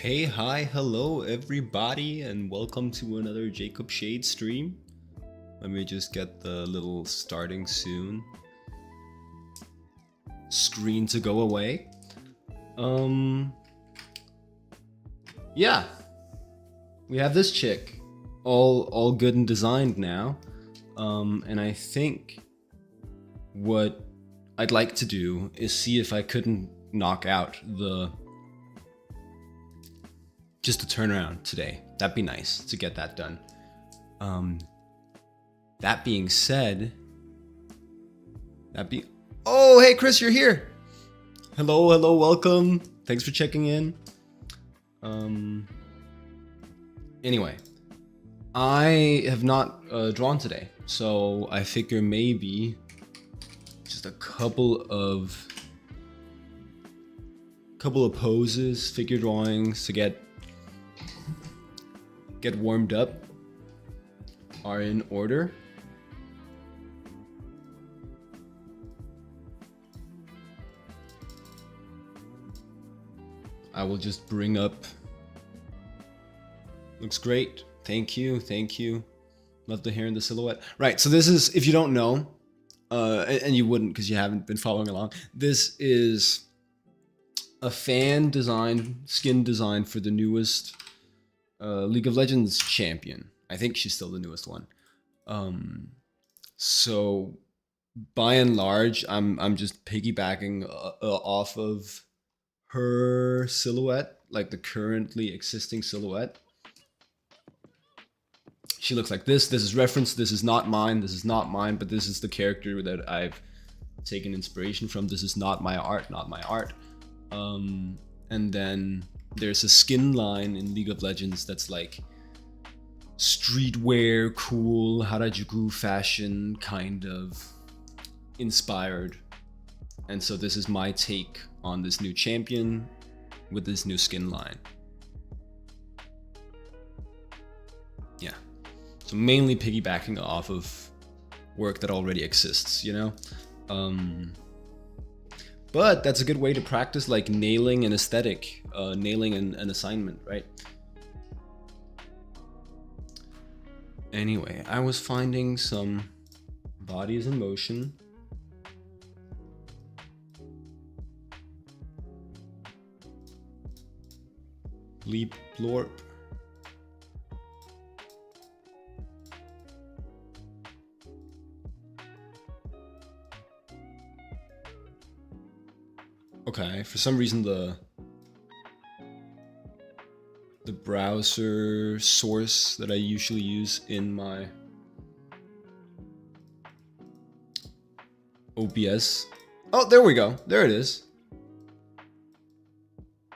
Hey, hi, hello everybody, and welcome to another Jacob Shade stream. Let me just get the little starting soon screen to go away. Yeah, we have this chick, all good and designed now. And I think what I'd like to do is see if I couldn't knock out just a turnaround today. That'd be nice to get that done. That being said, oh, hey Chris, you're here. Hello, welcome. Thanks for checking in. Anyway, I have not drawn today, so I figure maybe just a couple of couple of poses, figure drawings to get warmed up are in order. I will just bring up. Looks great. Thank you. Thank you. Love the hair and the silhouette. Right. So this is, if you don't know, and you wouldn't because you haven't been following along, this is a fan design, skin design for the newest League of Legends champion. I think she's still the newest one. So by and large, I'm just piggybacking off of her silhouette, like the currently existing silhouette. She looks like this. This is referenced. This is not mine. This is not mine, but this is the character that I've taken inspiration from. This is not my art, not my art. And then there's a skin line in League of Legends that's like streetwear, cool, Harajuku fashion kind of inspired. And so this is my take on this new champion with this new skin line. Yeah. So mainly piggybacking off of work that already exists, you know? But that's a good way to practice like nailing an aesthetic, nailing an assignment, right? Anyway, I was finding some bodies in motion. Bleep blorp. Okay, for some reason the browser source that I usually use in my OBS. Oh, there we go. There it is.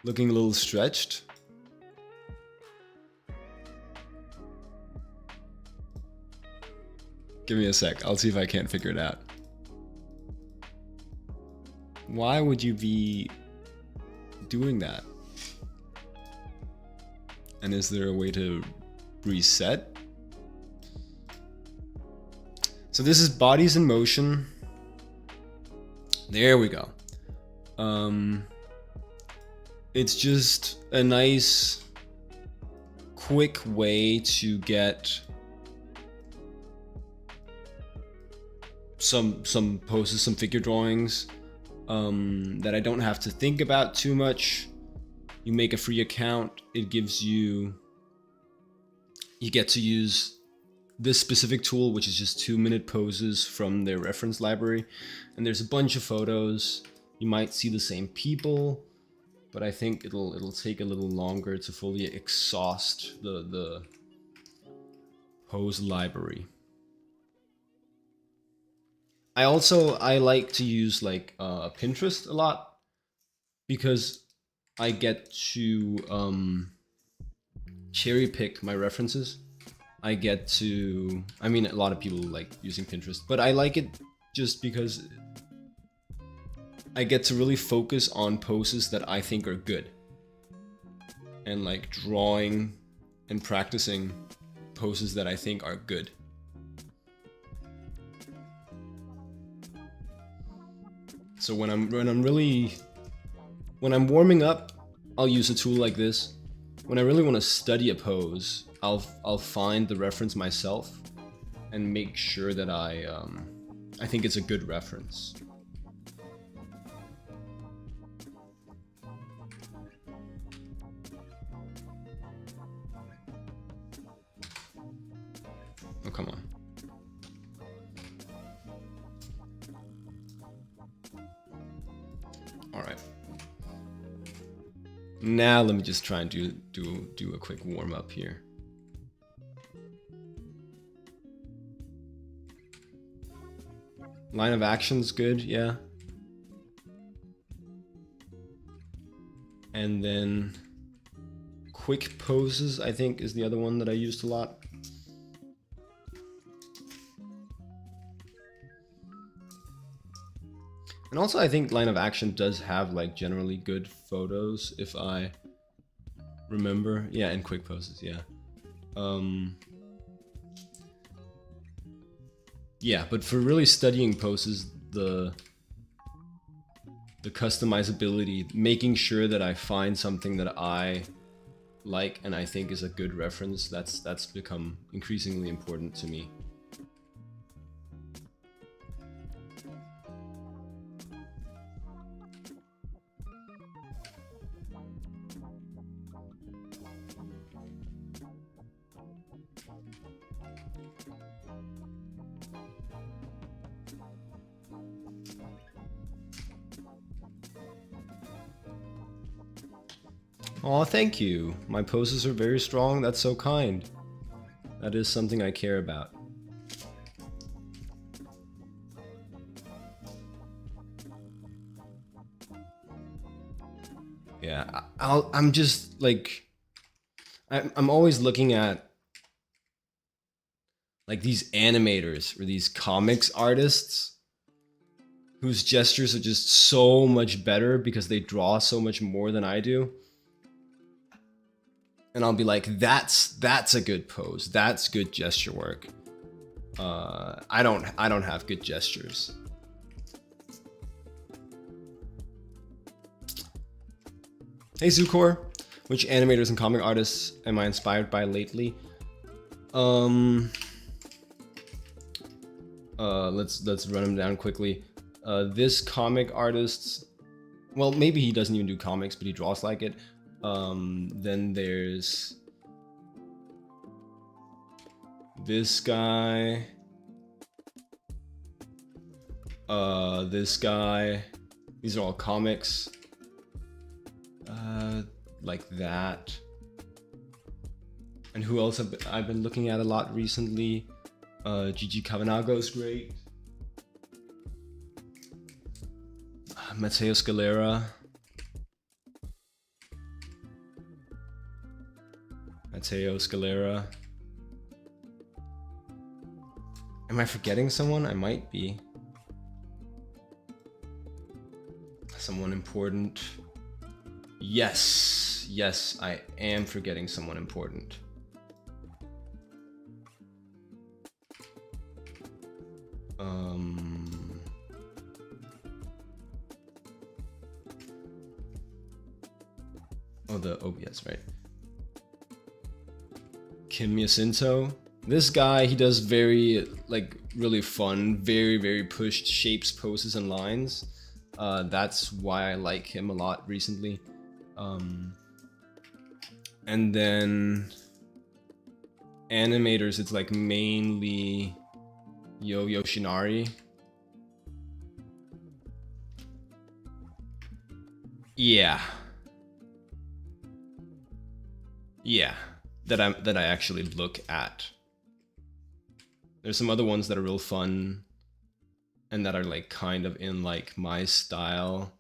Looking a little stretched. Give me a sec. I'll see if I can't figure it out. Why would you be doing that? And is there a way to reset? So this is bodies in motion. There we go. It's just a nice, quick way to get some poses, some figure drawings that I don't have to think about too much. You make a free account, it gives you get to use this specific tool, which is just 2-minute poses from their reference library. And there's a bunch of photos. You might see the same people, but I think it'll take a little longer to fully exhaust the pose library. I like to use like Pinterest a lot because I get to cherry pick my references. I get to, I mean, a lot of people like using Pinterest, but I like it just because I get to really focus on poses that I think are good. And like drawing and practicing poses that I think are good. So when I'm warming up, I'll use a tool like this. When I really want to study a pose, I'll find the reference myself and make sure that I think it's a good reference. Oh, come on. All right. Now let me just try and do a quick warm up here. Line of action's good, yeah. And then quick poses, I think, is the other one that I used a lot. And also I think Line of Action does have like generally good photos if I remember. Yeah, and quick poses, yeah. Yeah, but for really studying poses, the customizability, making sure that I find something that I like and I think is a good reference, that's become increasingly important to me. Aw, thank you. My poses are very strong. That's so kind. That is something I care about. Yeah, I'm just like, I'm always looking at like these animators or these comics artists whose gestures are just so much better because they draw so much more than I do. And I'll be like, that's a good pose. That's good gesture work. I don't have good gestures. Hey Zukor, which animators and comic artists am I inspired by lately? Let's run them down quickly. This comic artist, well, maybe he doesn't even do comics, but he draws like it. Then there's this guy. This guy. These are all comics. Like that. And who else I've been looking at a lot recently? Gigi Cavanago's great. Matteo Scalera. Matteo Scalera. Am I forgetting someone? I might be. Someone important. Yes, yes, I am forgetting someone important. Oh yes, right. Kim Yacinto. This guy, he does very, like, really fun, very pushed shapes, poses, and lines. That's why I like him a lot recently. And then animators, it's like mainly Yoshinari. Yeah, that I actually look at. There's some other ones that are real fun and that are like kind of in like my style.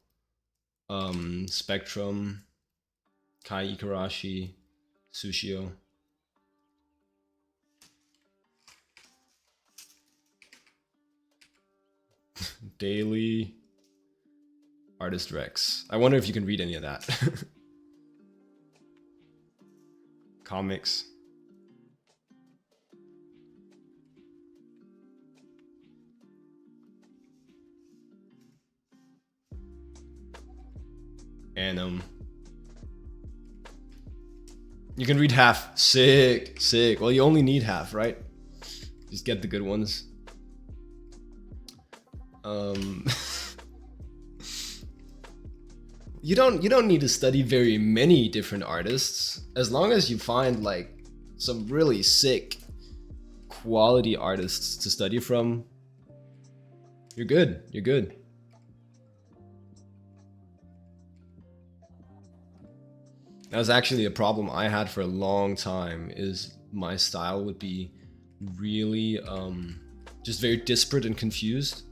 Spectrum, Kai Ikarashi, Sushio. Daily, Artist Rex. I wonder if you can read any of that. Comics. And you can read half. Sick. Well, you only need half, right? Just get the good ones. You don't need to study very many different artists, as long as you find like some really sick quality artists to study from. You're good. That was actually a problem I had for a long time, is my style would be really just very disparate and confused,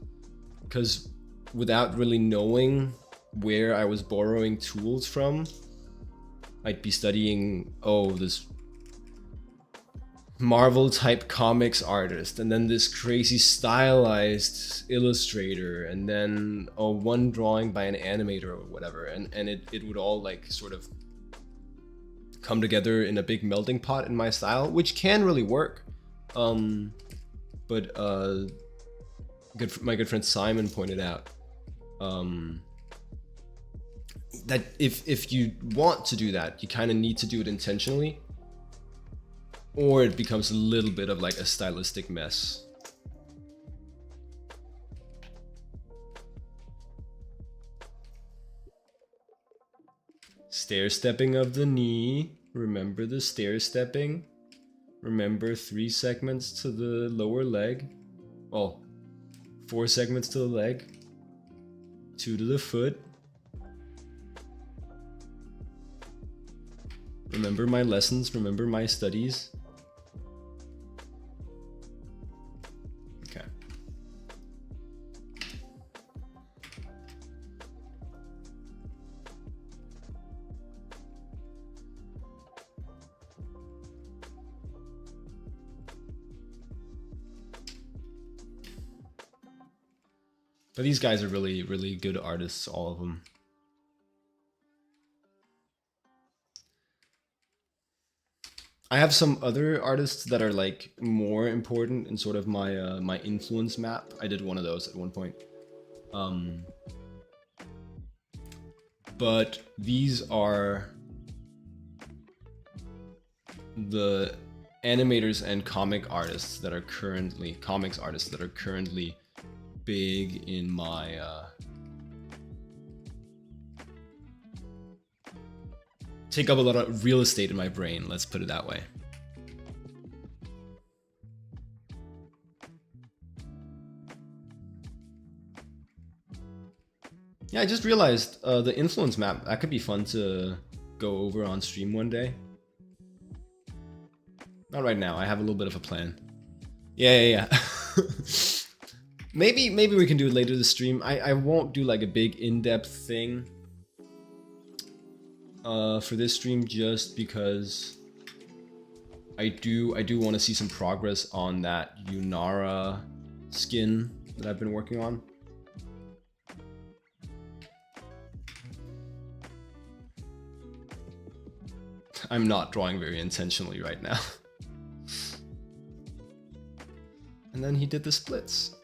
because without really knowing where I was borrowing tools from, I'd be studying, oh, this Marvel type comics artist, and then this crazy stylized illustrator, and then one drawing by an animator or whatever, and it would all like sort of come together in a big melting pot in my style, which can really work. But my good friend Simon pointed out that if you want to do that, you kind of need to do it intentionally, or it becomes a little bit of like a stylistic mess. Stair stepping of the knee. Remember the stair stepping. Remember 3 segments to the lower leg. Well, 4 segments to the leg. 2 to the foot. Remember my lessons. Remember my studies. Okay. But these guys are really, really good artists, all of them. I have some other artists that are like more important in sort of my my influence map. I did one of those at one point. But these are the animators and comics artists that are currently big in my take up a lot of real estate in my brain, let's put it that way. Yeah, I just realized the influence map, that could be fun to go over on stream one day. Not right now, I have a little bit of a plan. Yeah. Maybe we can do it later this stream. I won't do like a big in-depth thing for this stream, just because I do want to see some progress on that Yunara skin that I've been working on. I'm not drawing very intentionally right now. And then he did the splits.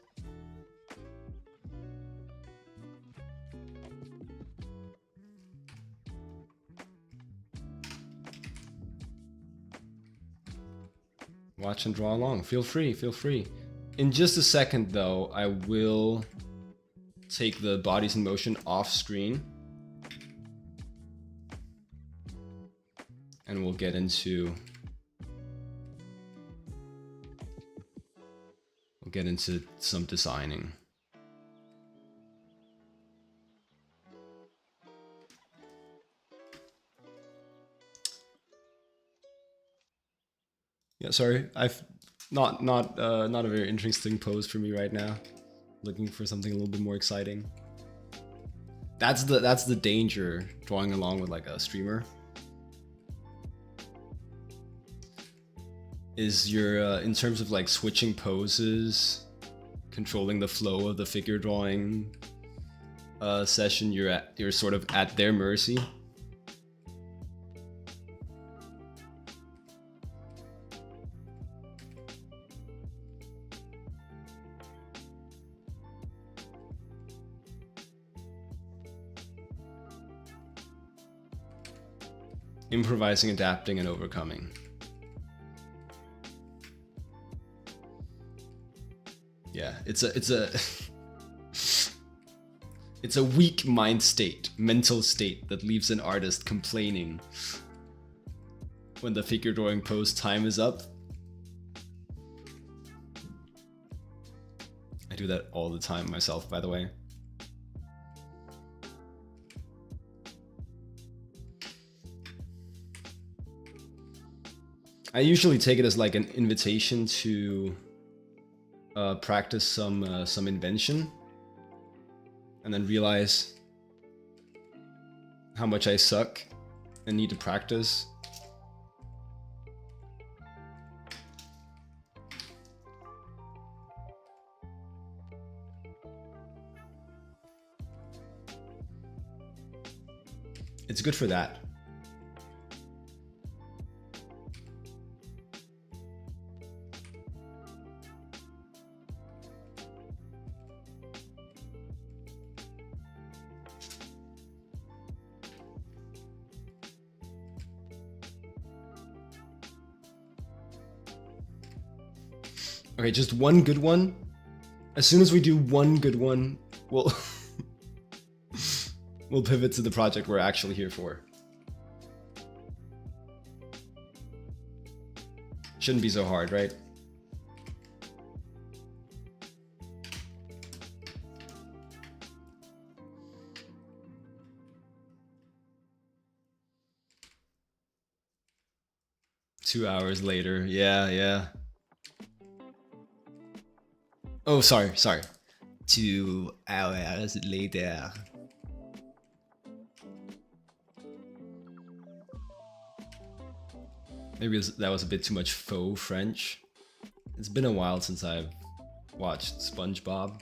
Watch and draw along. Feel free, feel free. In just a second though, I will take the bodies in motion off screen. And we'll get into some designing. Yeah, sorry, I've not a very interesting pose for me right now. Looking for something a little bit more exciting. That's the danger drawing along with like a streamer. Is you're in terms of like switching poses, controlling the flow of the figure drawing session, you're sort of at their mercy. Improvising, adapting, and overcoming. Yeah, it's a weak mind state, mental state that leaves an artist complaining when the figure drawing pose time is up. I do that all the time myself, by the way. I usually take it as like an invitation to practice some invention, and then realize how much I suck and need to practice. good for that. Okay, just one good one. As soon as we do one good one, we'll we'll pivot to the project we're actually here for. Shouldn't be so hard, right? Two hours later, yeah. Oh, sorry. 2 hours later. Maybe that was a bit too much faux French. It's been a while since I've watched SpongeBob.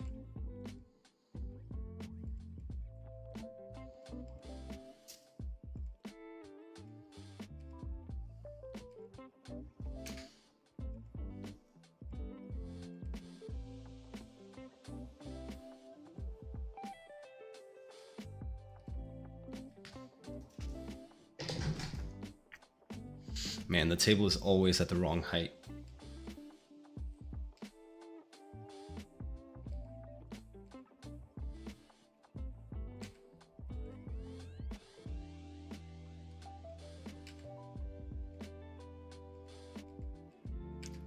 Man, the table is always at the wrong height.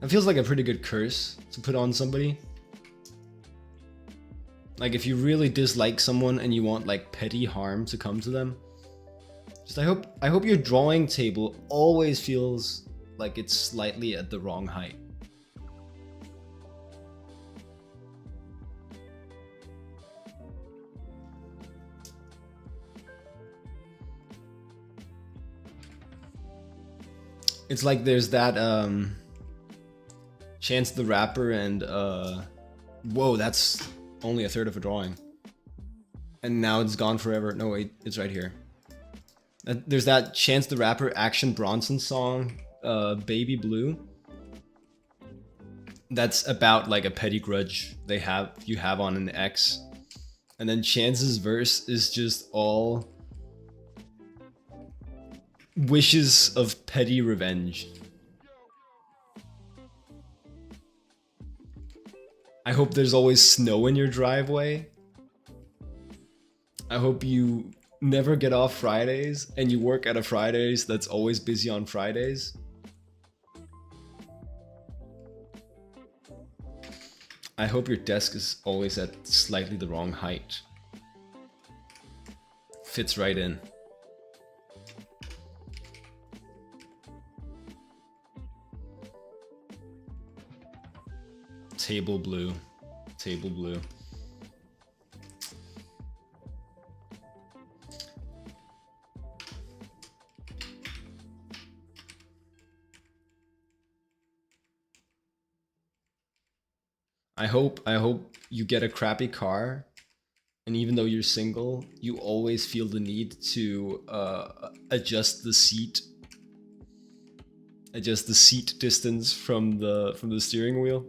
That feels like a pretty good curse to put on somebody. Like if you really dislike someone and you want like petty harm to come to them, just I hope your drawing table always feels like it's slightly at the wrong height. It's like there's that Chance the Rapper and whoa, that's only a third of a drawing. And now it's gone forever. No, wait, it's right here. There's that Chance the Rapper Action Bronson song, Baby Blue. That's about like a petty grudge you have on an ex. And then Chance's verse is just all wishes of petty revenge. I hope there's always snow in your driveway. I hope you never get off Fridays and you work at a Fridays that's always busy on Fridays. I hope your desk is always at slightly the wrong height. Fits right in. Table blue. Table blue. I hope you get a crappy car, and even though you're single, you always feel the need to adjust the seat distance from the steering wheel.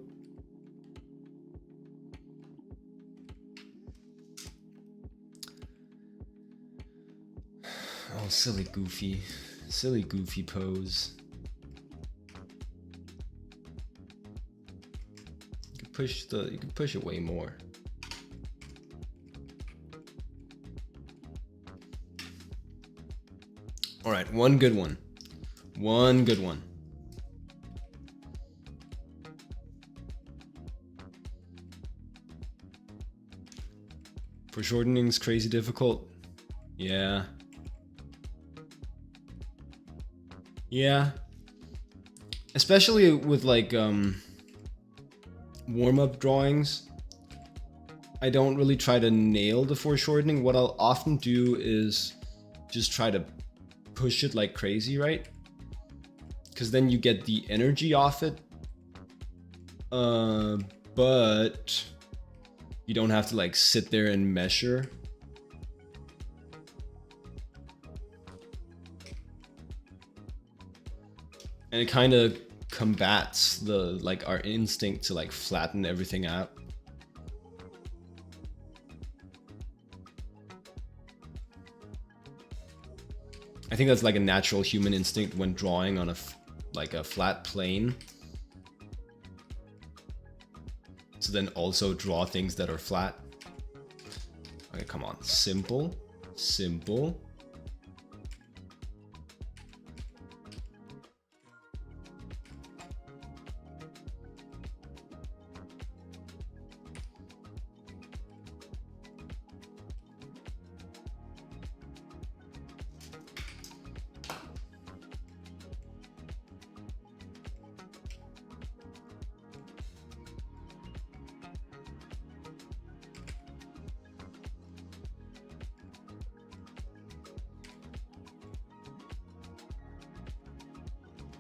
Oh, silly goofy pose. You can push it way more. All right, one good one. One good one. Foreshortening's crazy difficult. Yeah. Yeah. Especially with like warm-up drawings, I don't really try to nail the foreshortening. What I'll often do is just try to push it like crazy, right? Because then you get the energy off it. But you don't have to like sit there and measure. And it kind of combats the our instinct to like flatten everything out. I think that's like a natural human instinct when drawing on a flat plane. So then also draw things that are flat. Okay, come on. Simple. Simple.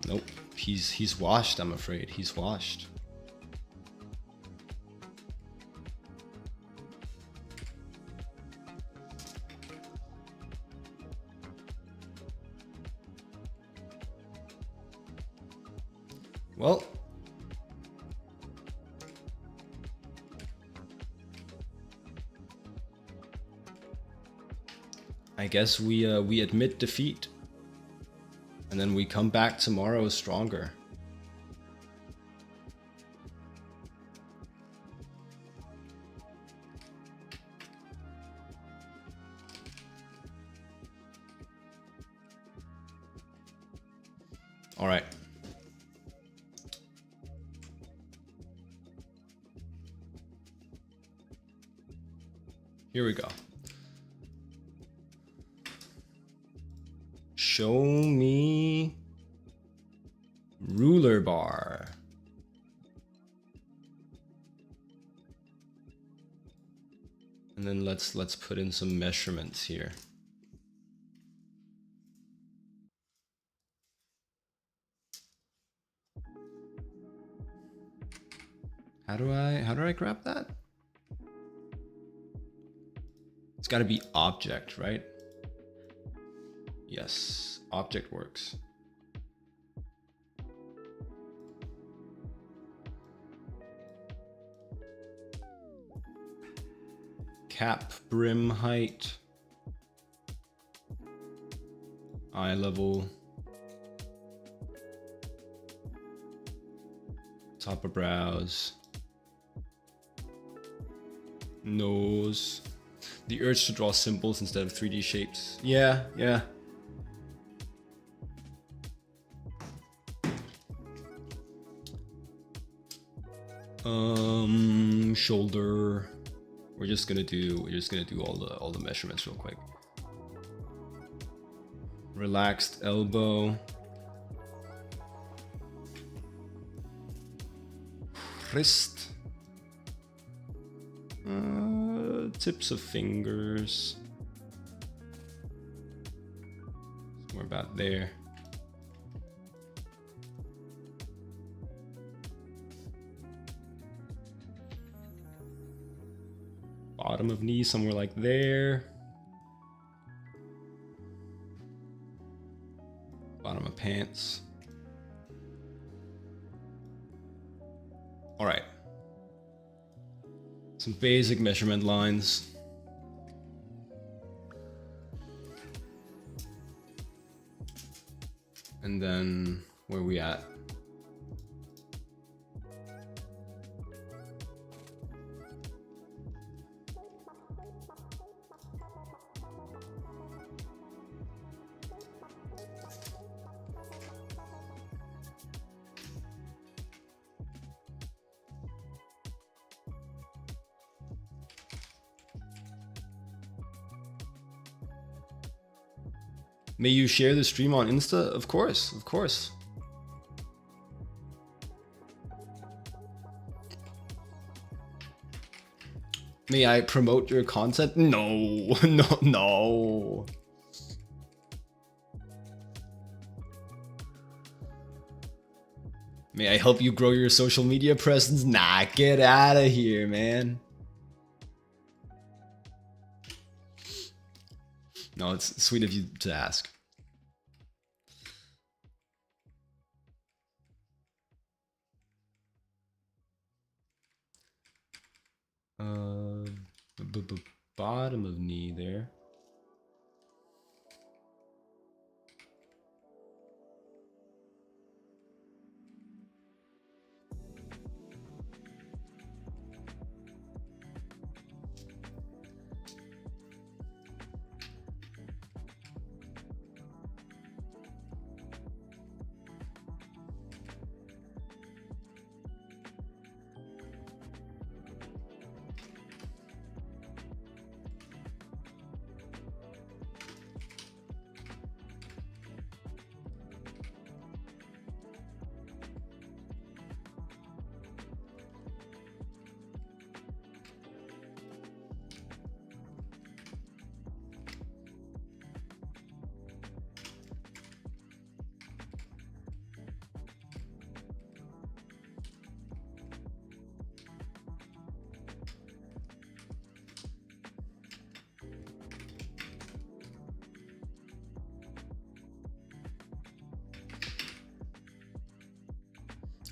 Nope, he's washed, I'm afraid. He's washed. Well, I guess we admit defeat. And then we come back tomorrow stronger. All right. Here we go. Show me ruler bar. And then let's put in some measurements here. How do I grab that? It's got to be object, right? Yes, object works. Cap brim height. Eye level. Top of brows. Nose. The urge to draw symbols instead of 3D shapes. Yeah, yeah. Shoulder. We're just gonna do all the measurements real quick. Relaxed elbow. Wrist. Tips of fingers. Somewhere about there. Bottom of knee, somewhere like there. Bottom of pants. All right. Some basic measurement lines. And then where are we at? May you share the stream on Insta? Of course, of course. May I promote your content? No, no. May I help you grow your social media presence? Nah, get out of here, man. No, it's sweet of you to ask. Uh, bottom of knee there.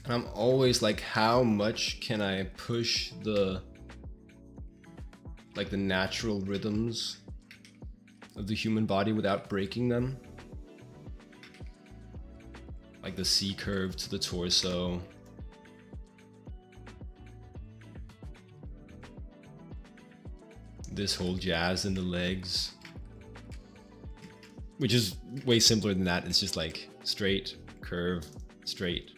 And I'm always like, how much can I push the natural rhythms of the human body without breaking them? Like the C curve to the torso. This whole jazz in the legs. Which is way simpler than that. It's just like straight, curve, straight,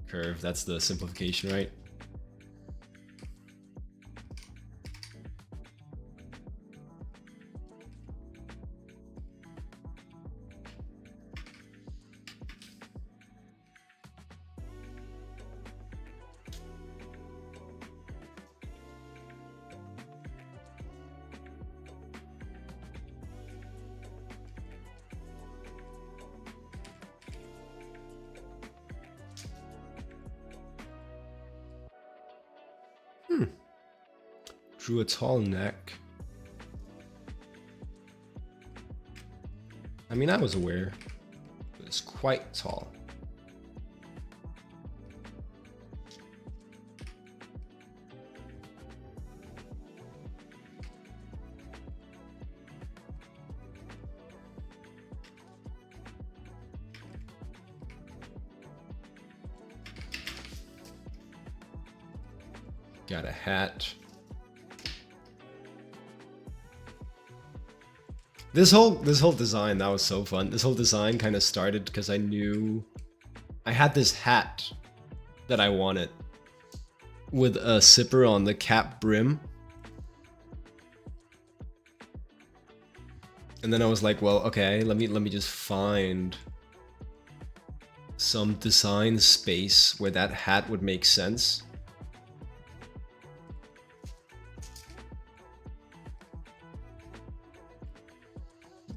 curve. That's the simplification, right? Drew a tall neck. I mean, I was aware. It's quite tall. Got a hat. This whole design, that was so fun. This whole design kind of started because I knew I had this hat that I wanted with a zipper on the cap brim. And then I was like, well, okay, let me just find some design space where that hat would make sense.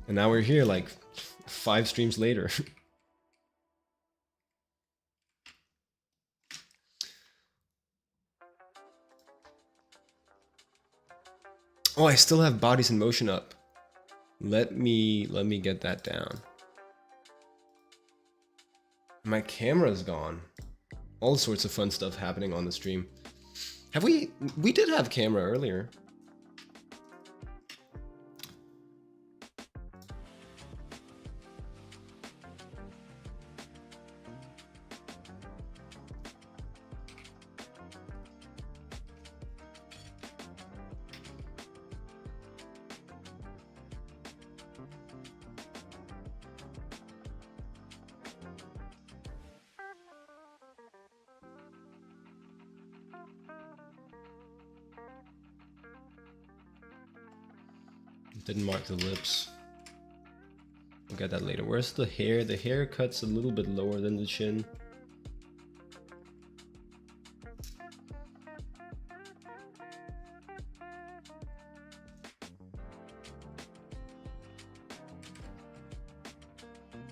And now we're here like 5 streams later. Oh, I still have bodies in motion up. Let me get that down. My camera's gone. All sorts of fun stuff happening on the stream. Have we did have camera earlier. Didn't mark the lips. We'll get that later. Where's the hair? The haircut's a little bit lower than the chin.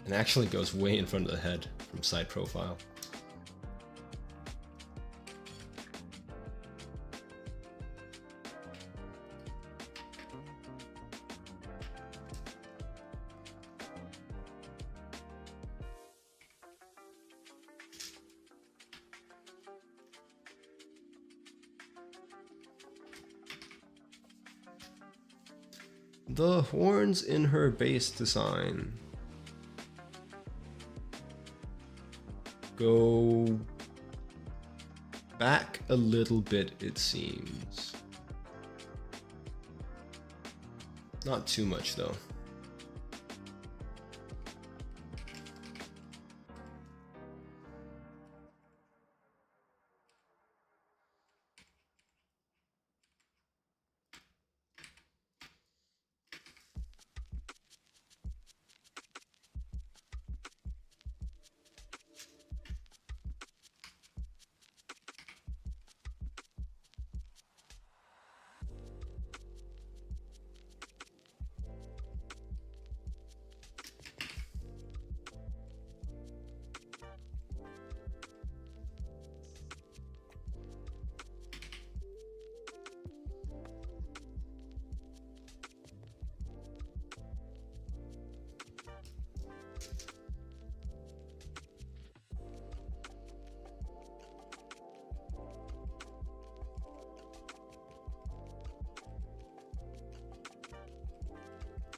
And actually goes way in front of the head from side profile. the horns in her base design go back a little bit, it seems. Not too much though.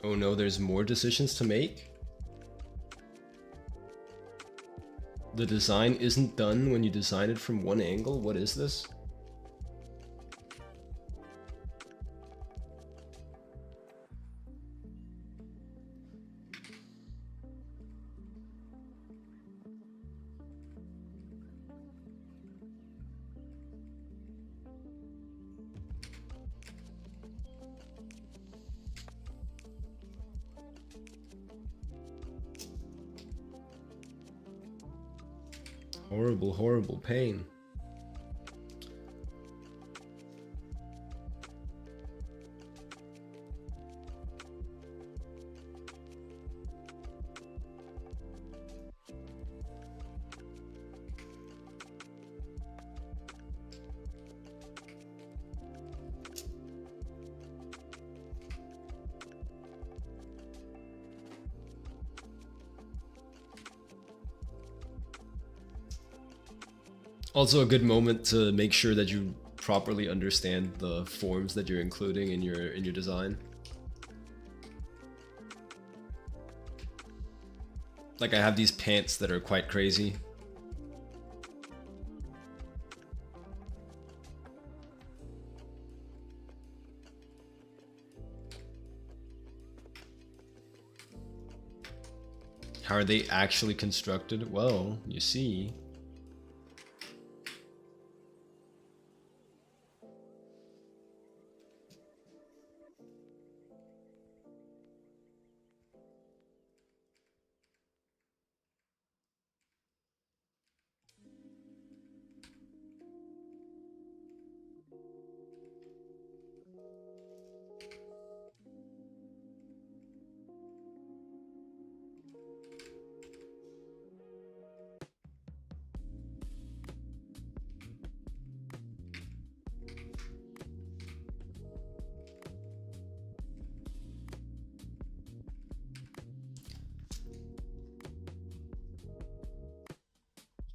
Oh no, there's more decisions to make? The design isn't done when you design it from one angle? What is this? Horrible, horrible pain. Also a good moment to make sure that you properly understand the forms that you're including in your design. Like I have these pants that are quite crazy. How are they actually constructed? Well, you see.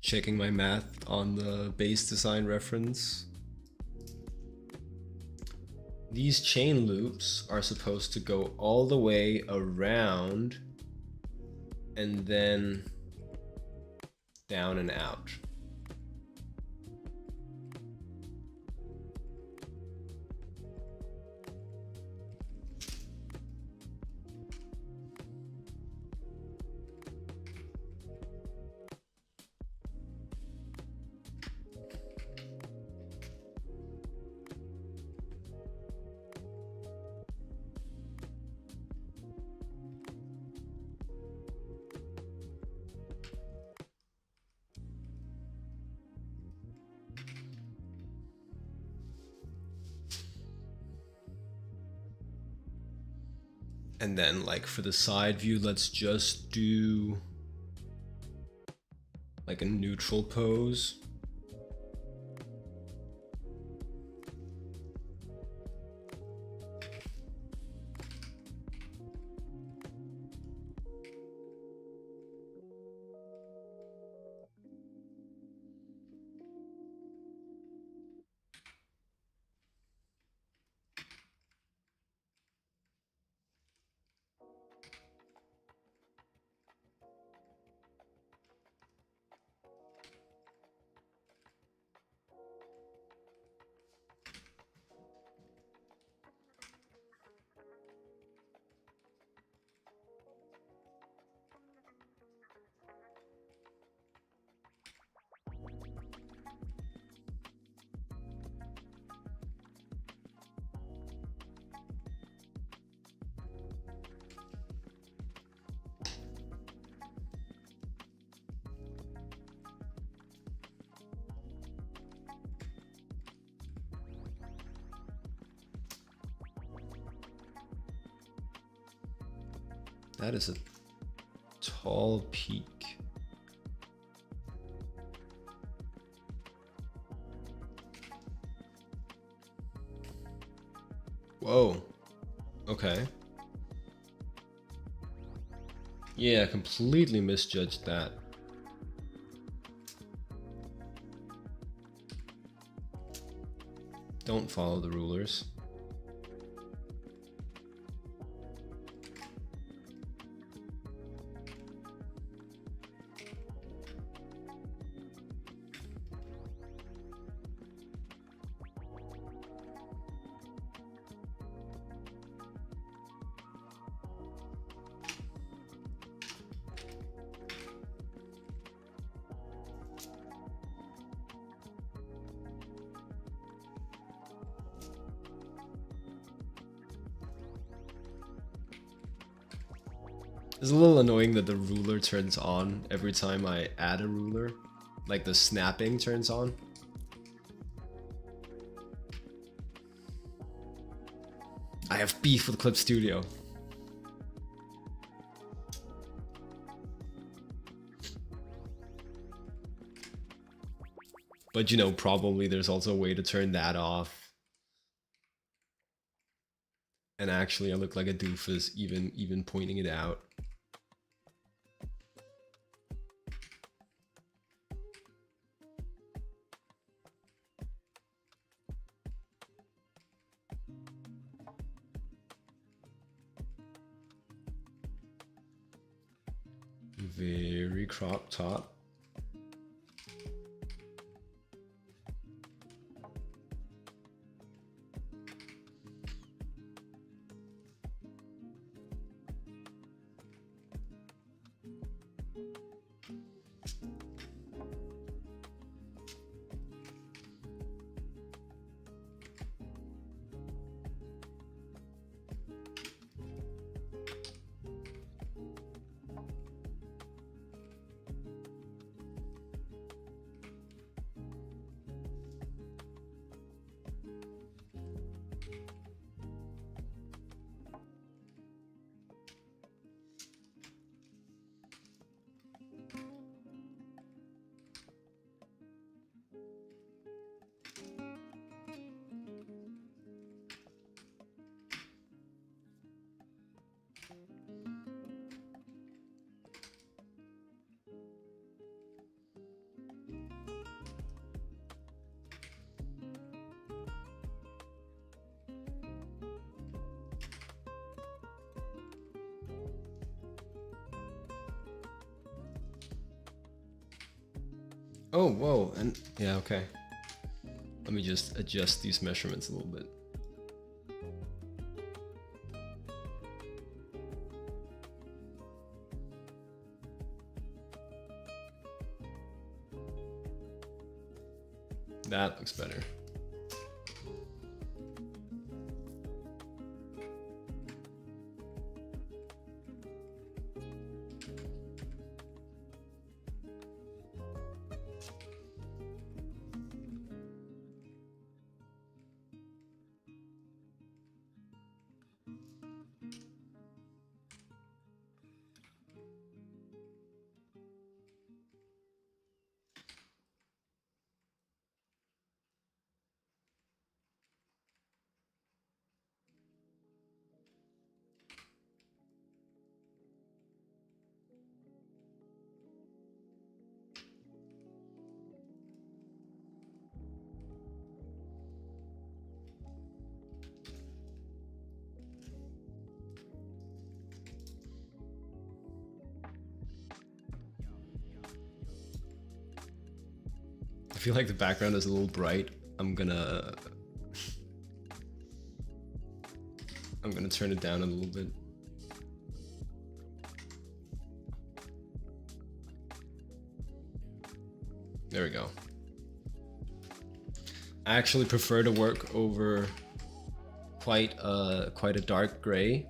Checking my math on the base design reference. These chain loops are supposed to go all the way around and then down and out. And then like for the side view, let's just do like a neutral pose. That is a tall peak. Whoa. Okay. Yeah, I completely misjudged that. Don't follow the rulers. It's a little annoying that the ruler turns on every time I add a ruler. Like the snapping turns on. I have beef with Clip Studio. But you know, probably there's also a way to turn that off. And actually I look like a doofus even pointing it out. Very crop top. Oh, whoa, and yeah, okay. Let me just adjust these measurements a little bit. That looks better. I feel like the background is a little bright. I'm gonna turn it down a little bit. There we go. I actually prefer to work over quite a dark gray.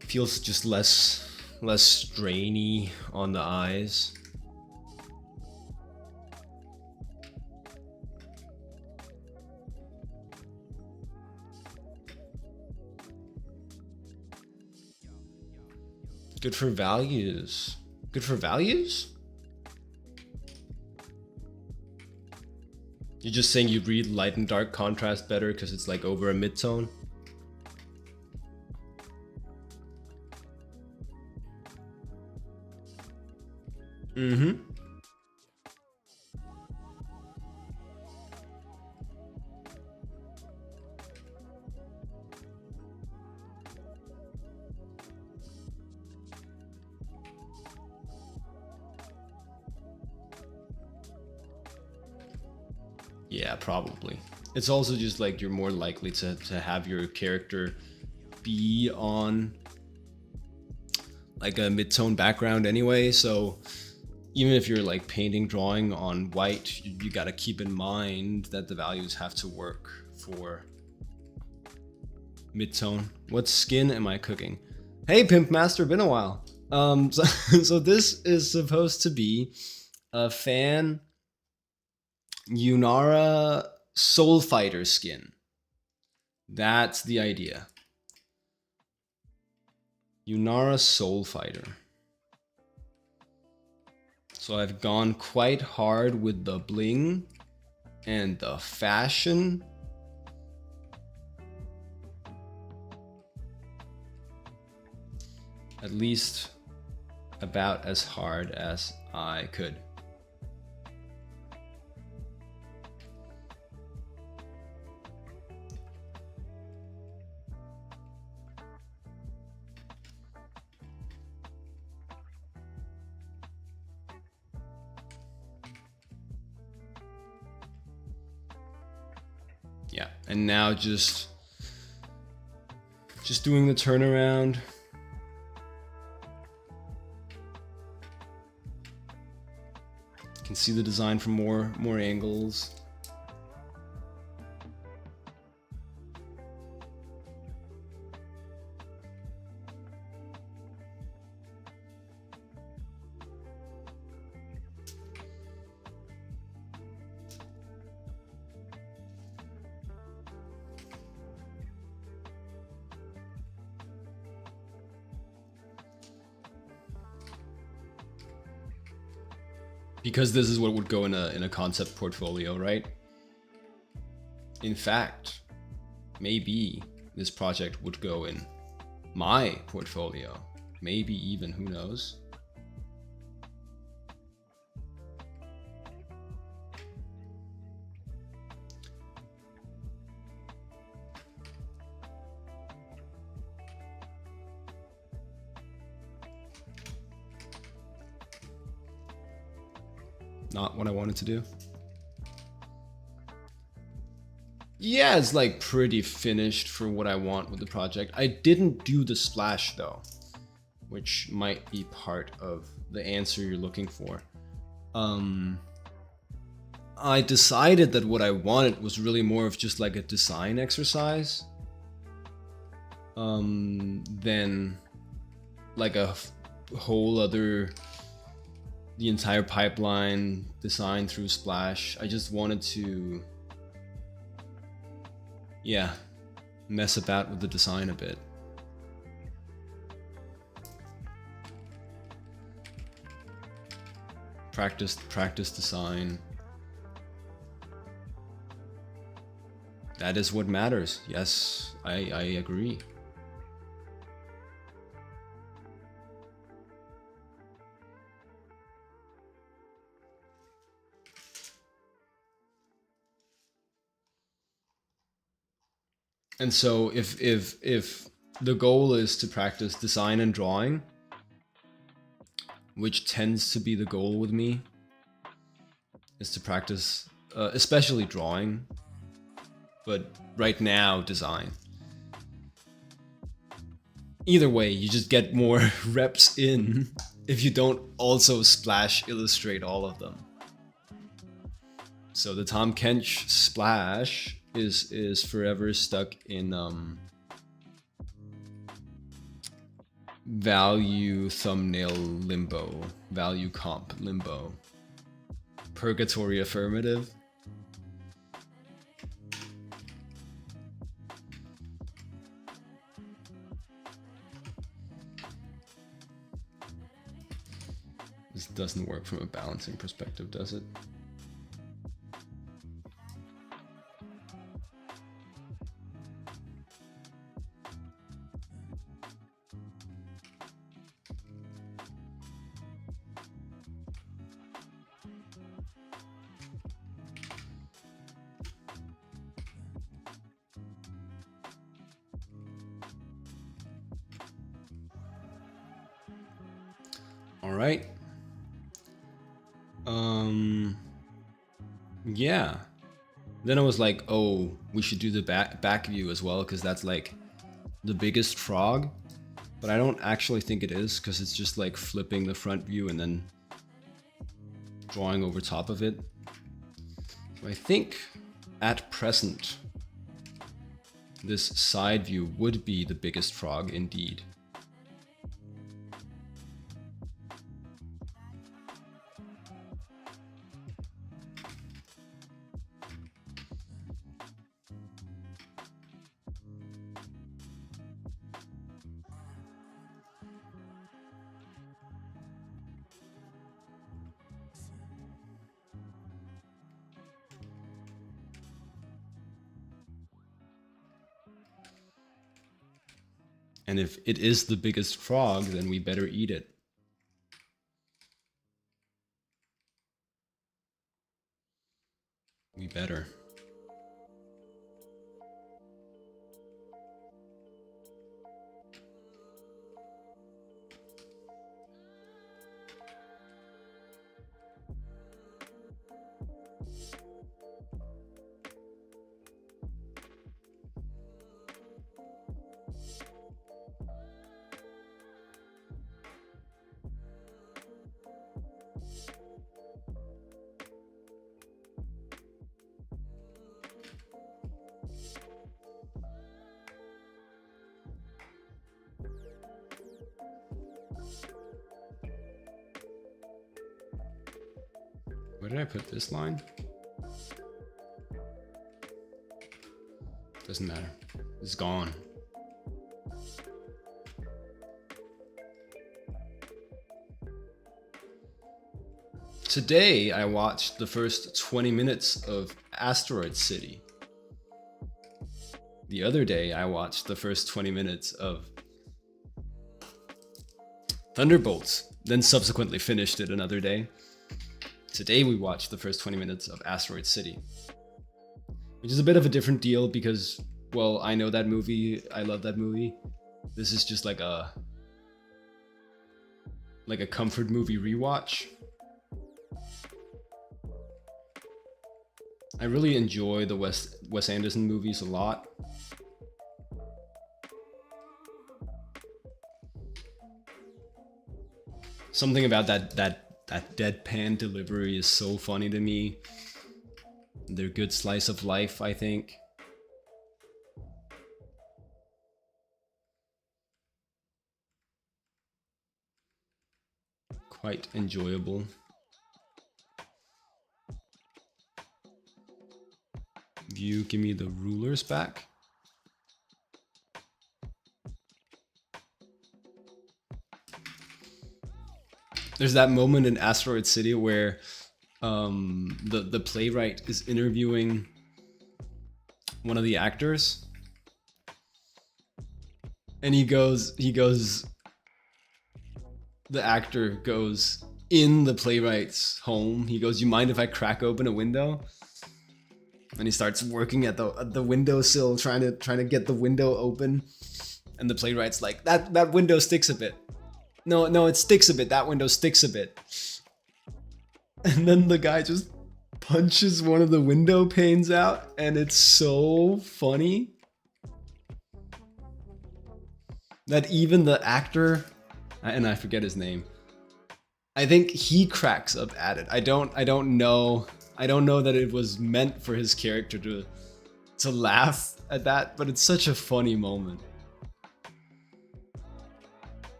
Feels just less strainy on the eyes. Good for values. Good for values? You're just saying you read light and dark contrast better because it's like over a mid-tone? Mm-hmm. Yeah, probably. It's also just like you're more likely to have your character be on like a mid-tone background anyway, so even if you're like painting, drawing on white, you gotta keep in mind that the values have to work for mid-tone. What skin am I cooking? Hey, Pimp Master, been a while. So this is supposed to be a fan Yunara Soul Fighter skin. That's the idea. Yunara Soul Fighter. So I've gone quite hard with the bling and the fashion. At least about as hard as I could. Yeah, and now just doing the turnaround. You can see the design from more angles. Because this is what would go in a concept portfolio, right? In fact, maybe this project would go in my portfolio. Maybe even, who knows? Not what I wanted to do. Yeah, it's like pretty finished for what I want with the project. I didn't do the splash though, which might be part of the answer you're looking for. I decided that what I wanted was really more of just like a design exercise than like a whole other, the entire pipeline design through splash. I just wanted to, yeah, mess about with the design a bit. Practice design. That is what matters. Yes, I agree. And so if the goal is to practice design and drawing, which tends to be the goal with me, is to practice especially drawing, but right now design. Either way, you just get more reps in if you don't also splash illustrate all of them. So the Tom Kench splash is forever stuck in value thumbnail limbo, value comp limbo, purgatory affirmative. This doesn't work from a balancing perspective, does it? All right. Yeah. Then I was like, oh, we should do the back view as well, because that's like the biggest frog. But I don't actually think it is, because it's just like flipping the front view and then drawing over top of it. So I think at present, this side view would be the biggest frog indeed. And if it is the biggest frog, then we better eat it. We better. Where did I put this line? Doesn't matter. It's gone. Today, I watched the first 20 minutes of Asteroid City. The other day, I watched the first 20 minutes of Thunderbolts, then subsequently finished it another day. Today, we watched the first 20 minutes of Asteroid City, which is a bit of a different deal because, well, I know that movie, I love that movie. This is just like a comfort movie rewatch. I really enjoy the Wes Anderson movies a lot. Something about that deadpan delivery is so funny to me. They're good slice of life, I think. Quite enjoyable. View, give me the rulers back. There's that moment in Asteroid City where the playwright is interviewing one of the actors, and the actor goes in the playwright's home. He goes, "You mind if I crack open a window?" And he starts working at the windowsill, trying to get the window open. And the playwright's like, that window sticks a bit. No, it sticks a bit. That window sticks a bit. And then the guy just punches one of the window panes out, and it's so funny that even the actor, and I forget his name, I think he cracks up at it. I don't know that it was meant for his character to laugh at that, but it's such a funny moment.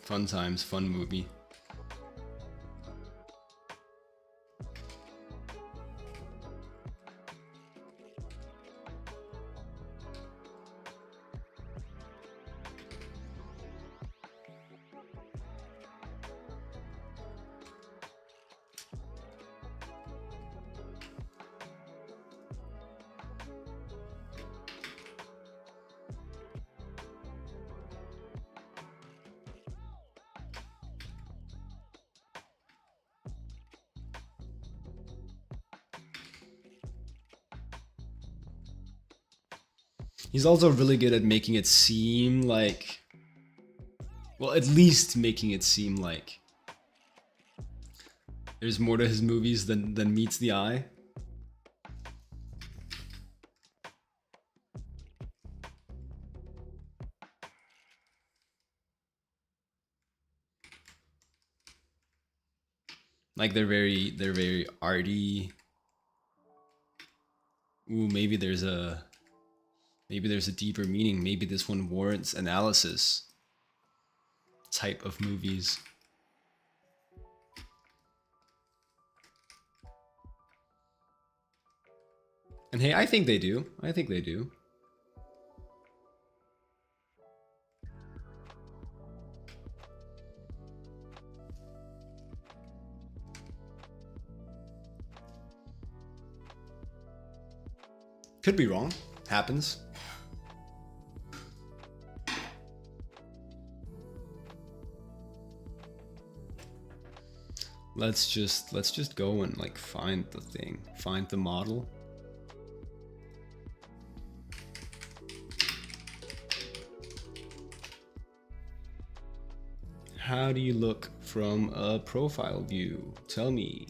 Fun times, fun movie. He's also really good at making it seem like, well, at least making it seem like there's more to his movies than meets the eye. Like they're very arty. Ooh, maybe there's a deeper meaning. Maybe this one warrants analysis. Type of movies. And hey, I think they do. I think they do. Could be wrong. Happens. Let's just go and like find the thing. Find the model. How do you look from a profile view? Tell me.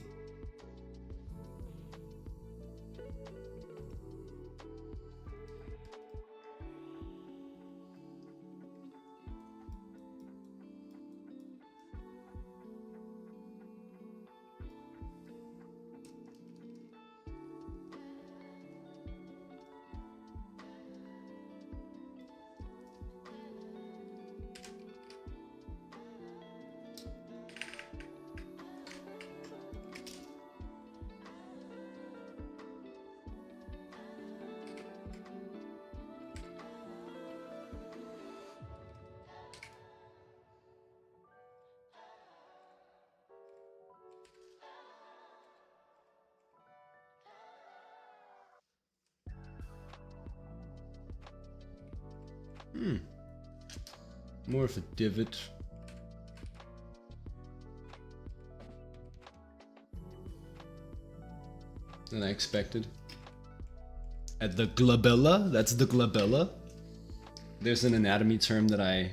More of a divot. Than I expected. At the glabella? That's the glabella? There's an anatomy term that I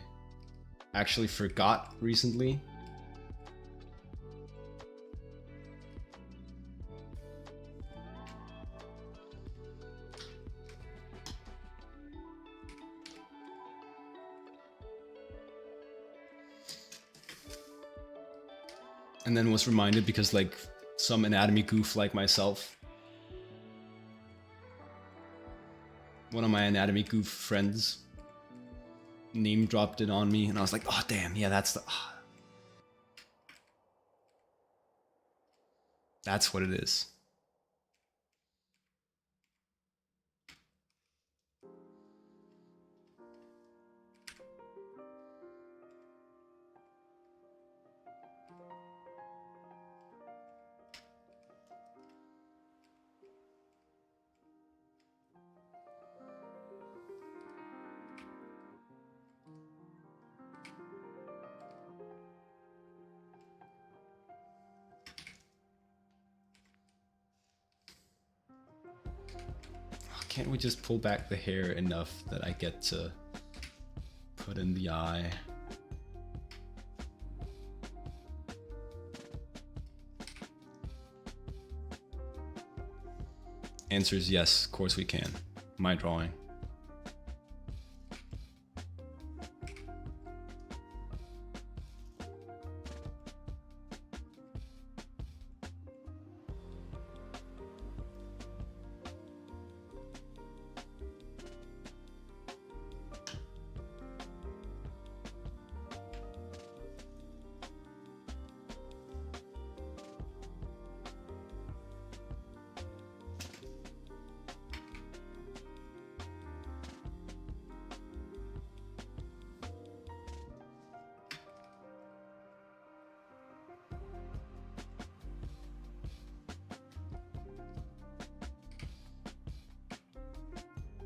actually forgot recently. And then was reminded because like some anatomy goof like myself. One of my anatomy goof friends name dropped it on me and I was like, oh damn, yeah, that's the... Oh. That's what it is. Can't we just pull back the hair enough that I get to put in the eye? Answer is yes, of course we can. My drawing.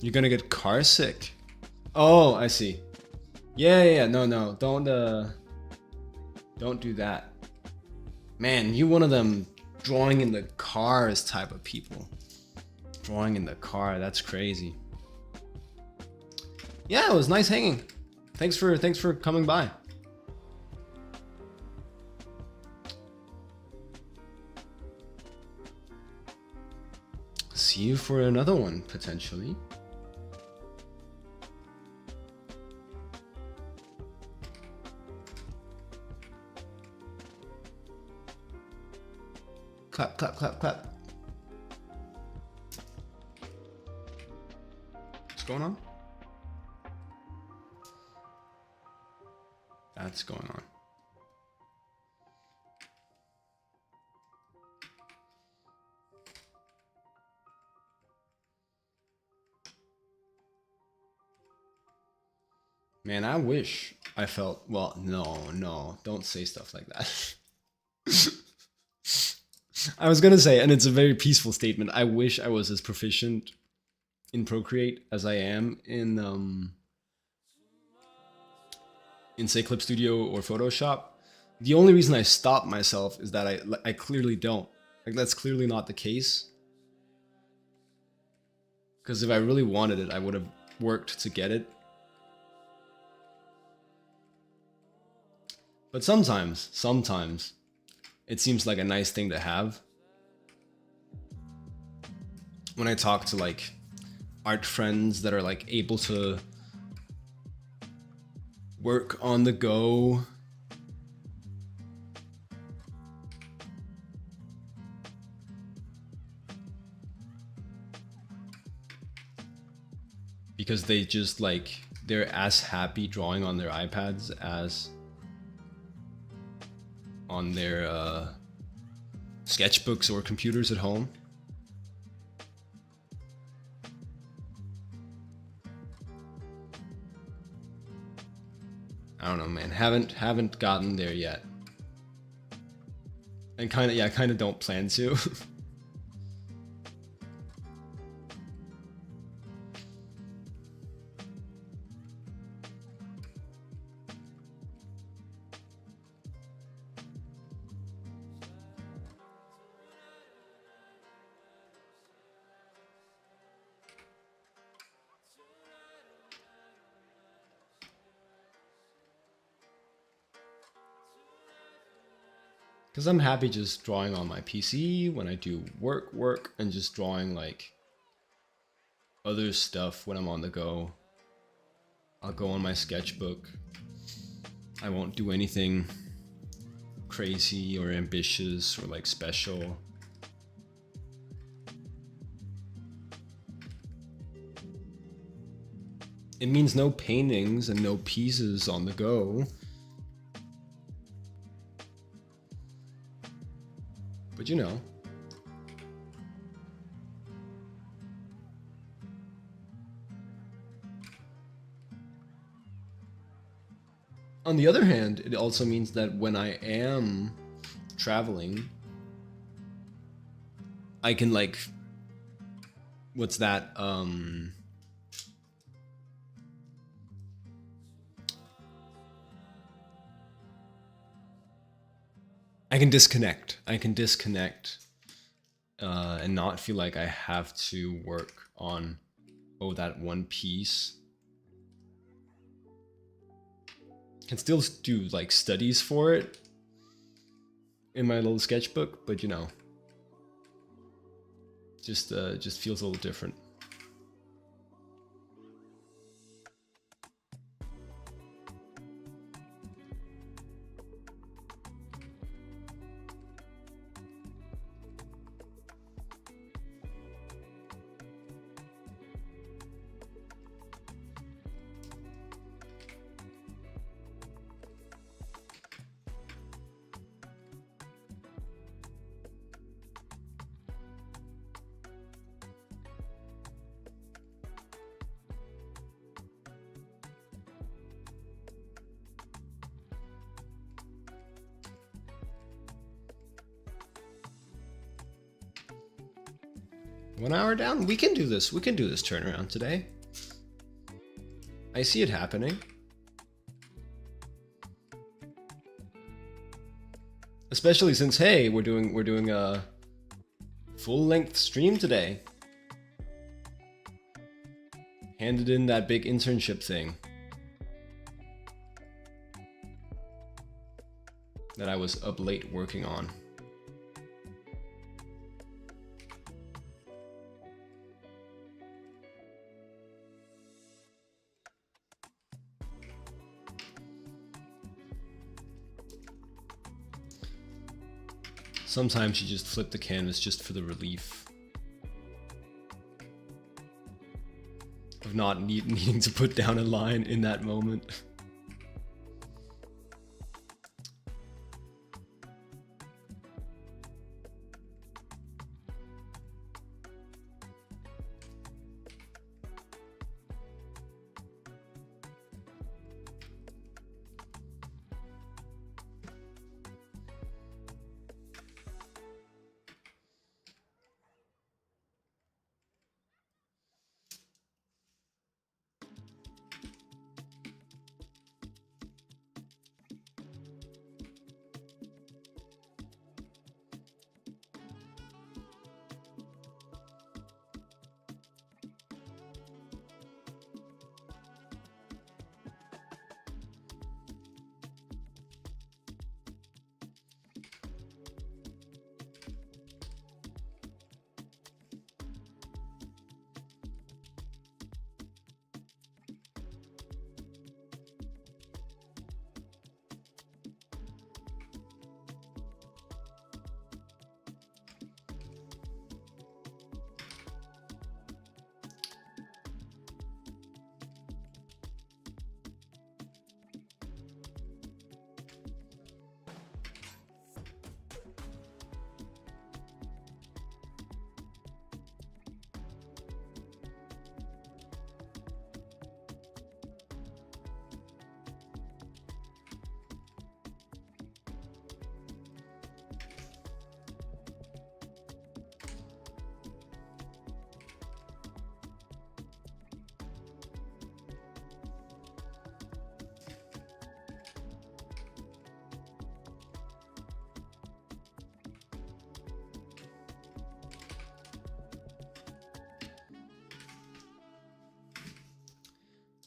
You're gonna get car sick. Oh, I see. Yeah. No. Don't do that. Man, you one of them drawing in the cars type of people. Drawing in the car, that's crazy. Yeah, it was nice hanging. Thanks for coming by. See you for another one, potentially. Clap, clap, clap, clap. What's going on? That's going on. Man, I wish I felt, well, no, don't say stuff like that. I was gonna say, and it's a very peaceful statement, I wish I was as proficient in Procreate as I am in say Clip Studio or Photoshop. The only reason I stopped myself is that I clearly don't. Like, that's clearly not the case. Because if I really wanted it, I would have worked to get it. But sometimes, it seems like a nice thing to have. When I talk to like art friends that are like able to work on the go. Because they just like, they're as happy drawing on their iPads as on their sketchbooks or computers at home. I don't know, man. Haven't gotten there yet. And kind of don't plan to. Because I'm happy just drawing on my PC when I do work, and just drawing like other stuff when I'm on the go. I'll go on my sketchbook. I won't do anything crazy or ambitious or like special. It means no paintings and no pieces on the go. But you know. On the other hand, it also means that when I am traveling, I can like, what's that? I can disconnect. And not feel like I have to work on, oh, that one piece. Can still do like studies for it in my little sketchbook, but you know, just feels a little different. One hour down? We can do this. We can do this turnaround today. I see it happening. Especially since, hey, we're doing a full-length stream today. handed in that big internship thing that I was up late working on. Sometimes you just flip the canvas just for the relief of not needing to put down a line in that moment.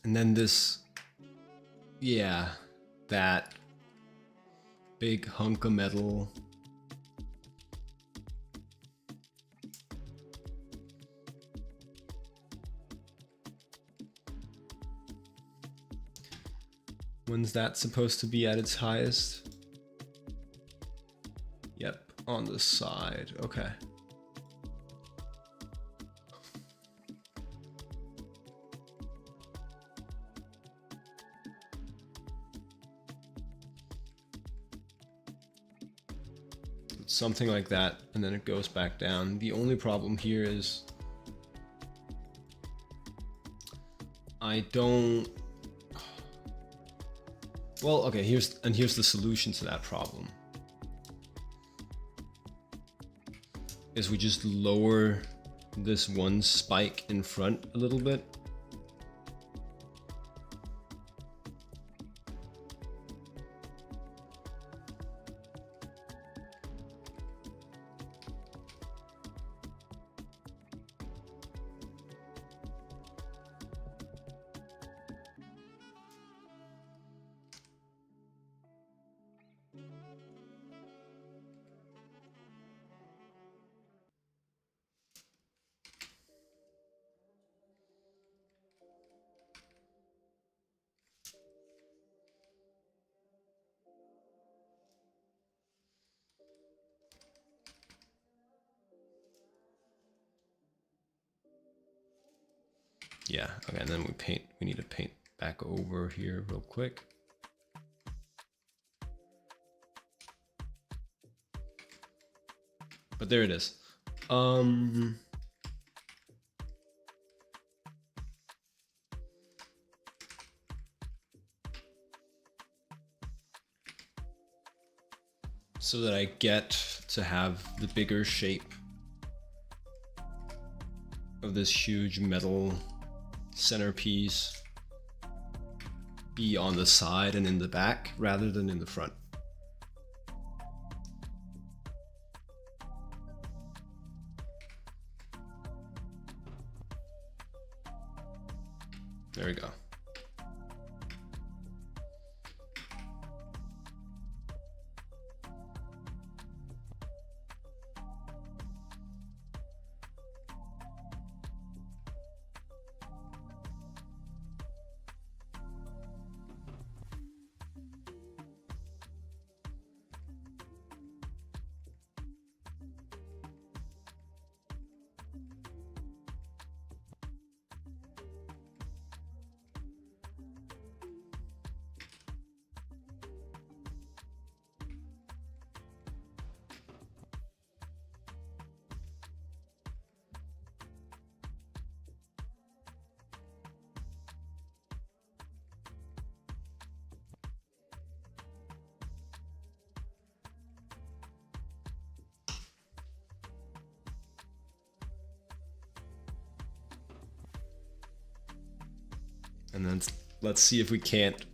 And then this, yeah, that big hunk of metal. When's that supposed to be at its highest? Yep, on the side, okay. Something like that, and then it goes back down. The only problem here is I don't... Well, okay, here's the solution to that problem. Is we just lower this one spike in front a little bit. Yeah, okay, and then we need to paint back over here real quick. But there it is. So that I get to have the bigger shape of this huge metal centerpiece be on the side and in the back rather than in the front. There we go. And then let's see if we can't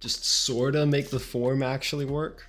just sorta make the form actually work.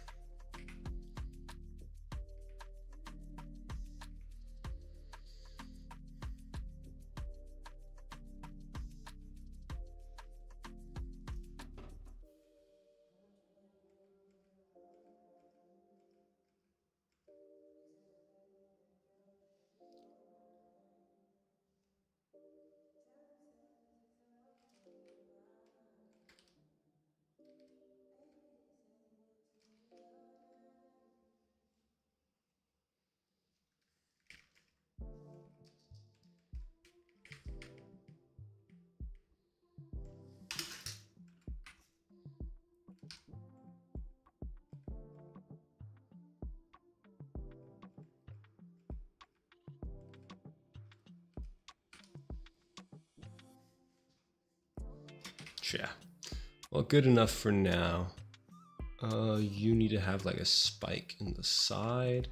Yeah. Well, good enough for now. You need to have like a spike in the side.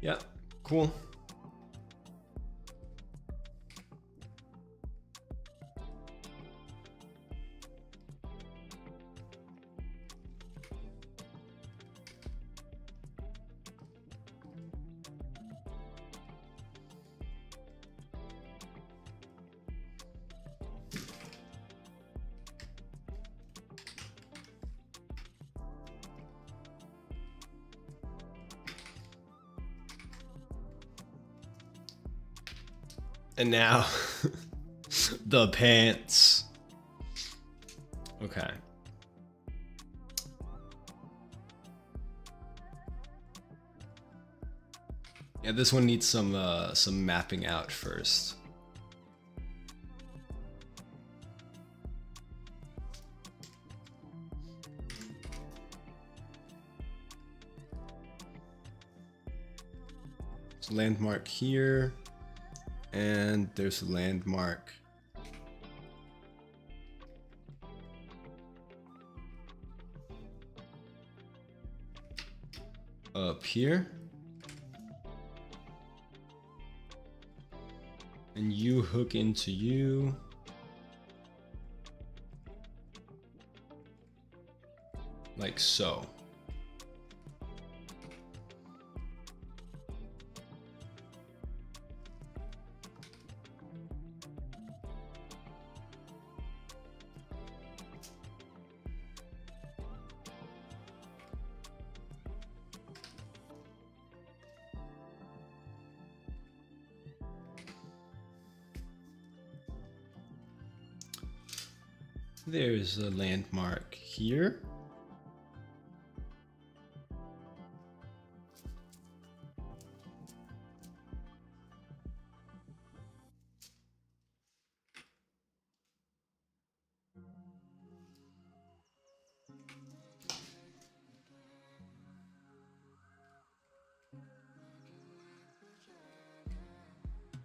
Yeah, cool. And now, the pants. Okay. Yeah, this one needs some mapping out first. So landmark here, and there's a landmark up here. And you hook into you. Like so. There's a landmark here.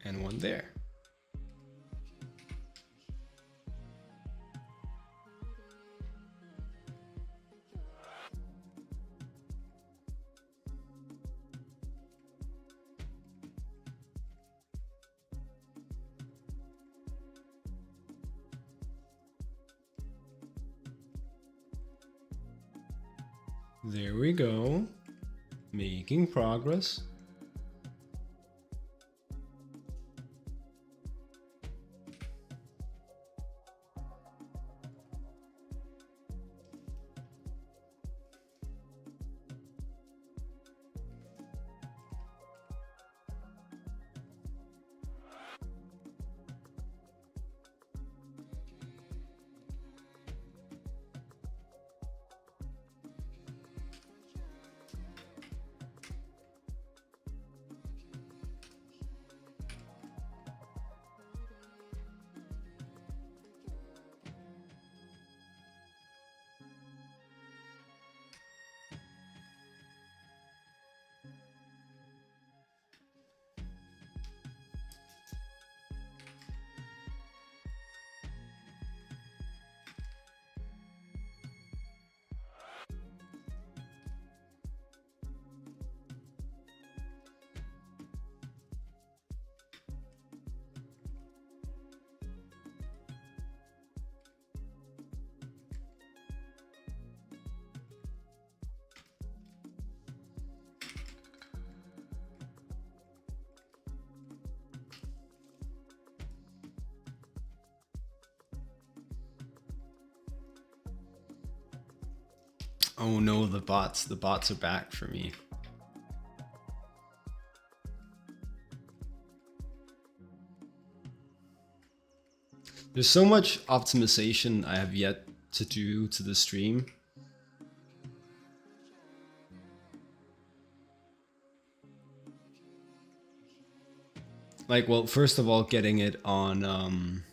and one there. There we go. Making progress. Oh no, the bots are back for me. There's so much optimization I have yet to do to the stream. Like, well, first of all, getting it on,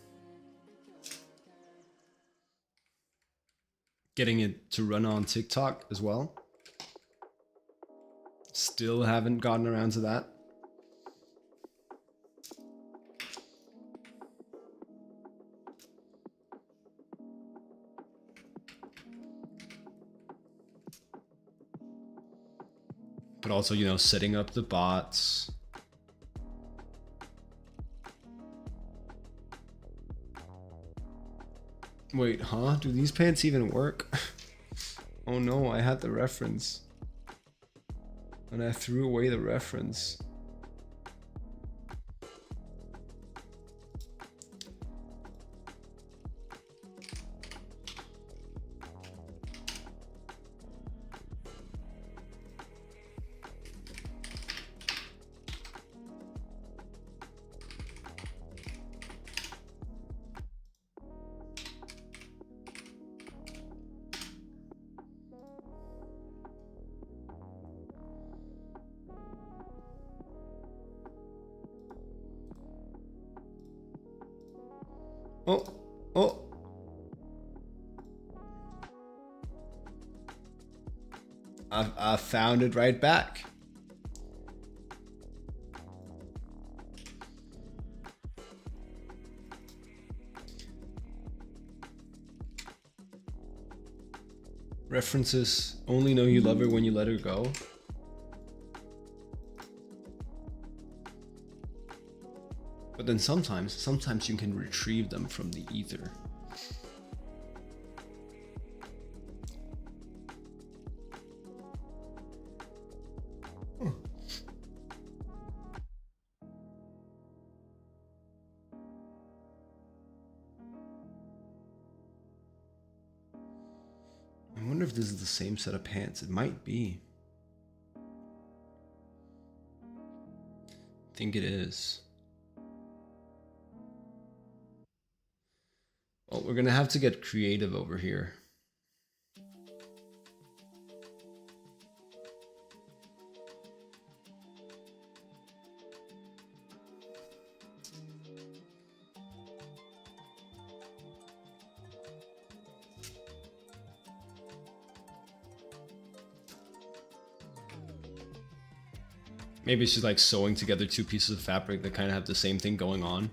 getting it to run on TikTok as well. Still haven't gotten around to that. But also, you know, setting up the bots. Wait, huh? Do these pants even work? Oh no, I had the reference. And I threw away the reference. Oh, oh. I found it right back. References only know you love her when you let her go. But then sometimes you can retrieve them from the ether. I wonder if this is the same set of pants. It might be. I think it is. Well, we're gonna have to get creative over here. Maybe it's just like sewing together two pieces of fabric that kind of have the same thing going on.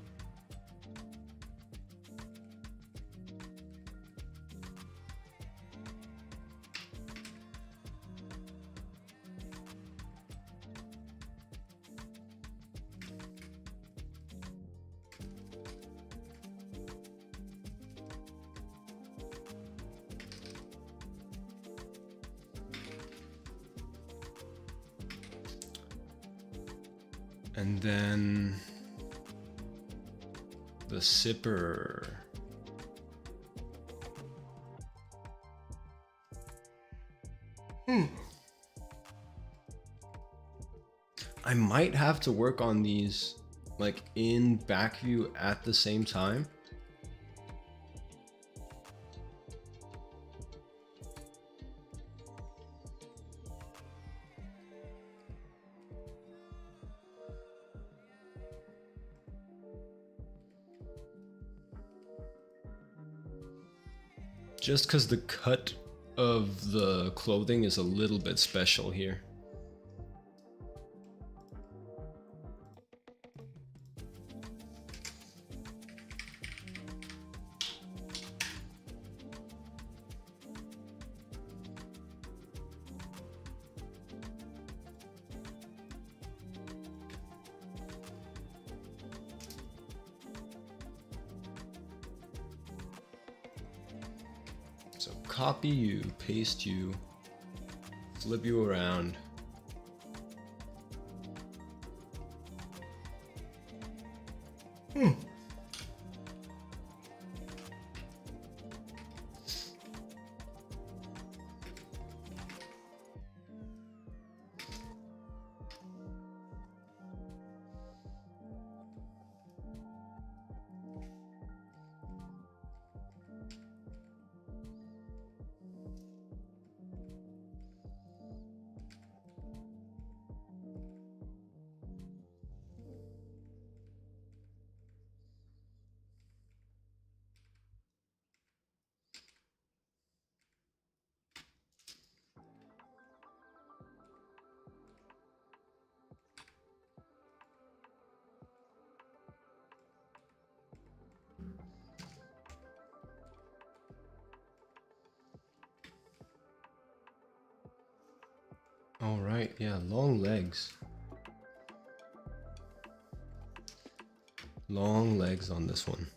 And then the zipper. I might have to work on these like in back view at the same time. Just because the cut of the clothing is a little bit special here. So copy you, paste you, flip you around. All right, yeah, long legs. Long legs on this one.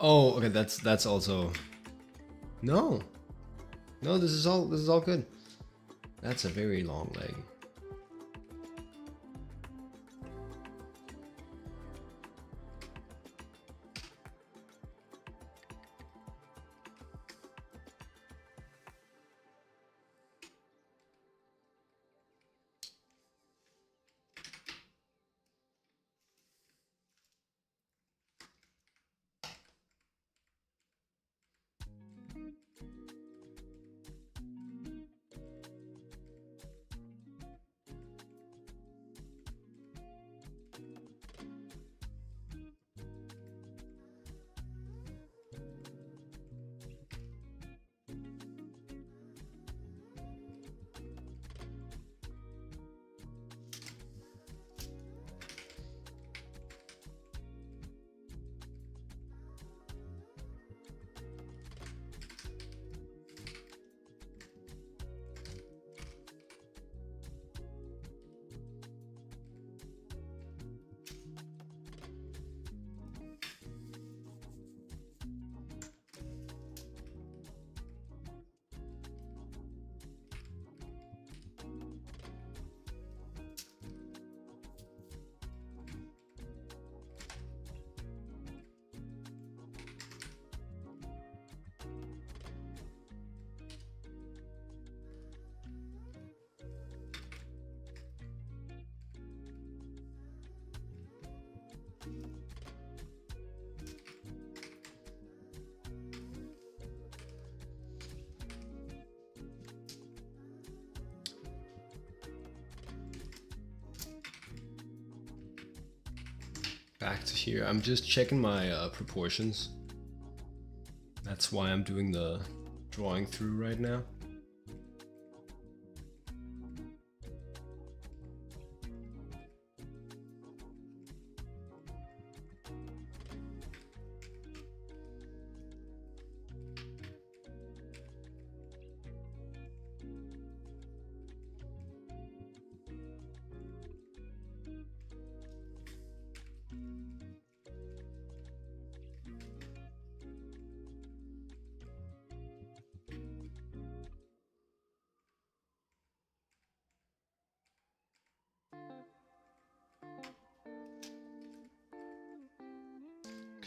Oh, okay, that's also no. No, this is all good. That's a very long leg. back to here. I'm just checking my proportions. That's why I'm doing the drawing through right now.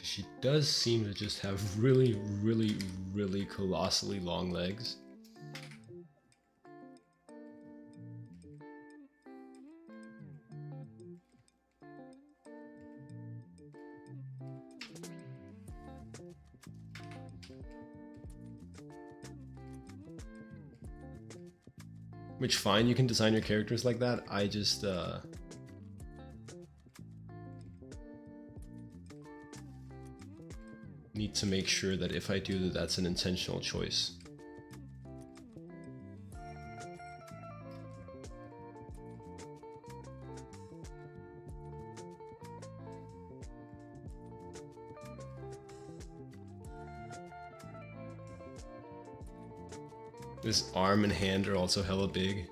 She does seem to just have really, really, really colossally long legs. Which, fine, you can design your characters like that. I just, need to make sure that if I do that, that's an intentional choice. This arm and hand are also hella big.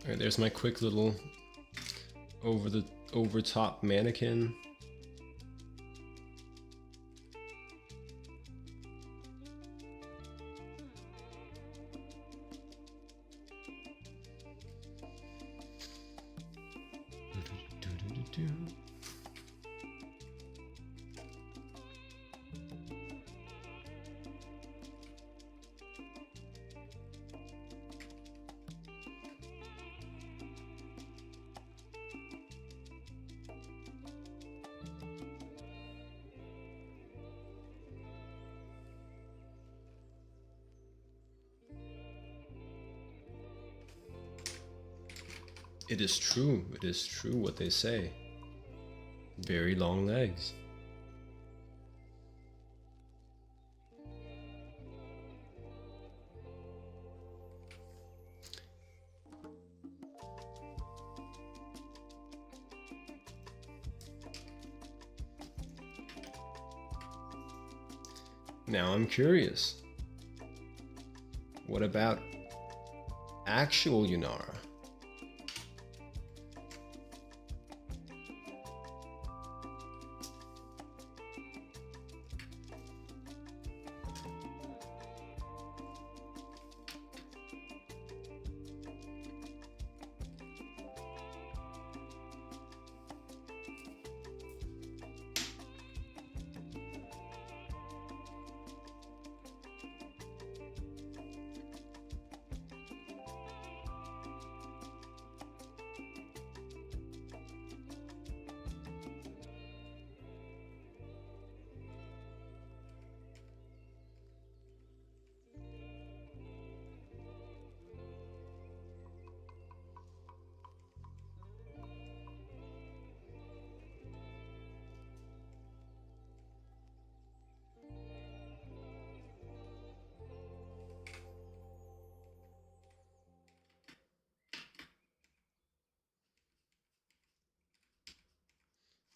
All right, there's my quick little over top mannequin. It is true what they say. Very long legs. Now I'm curious. What about actual Yunara?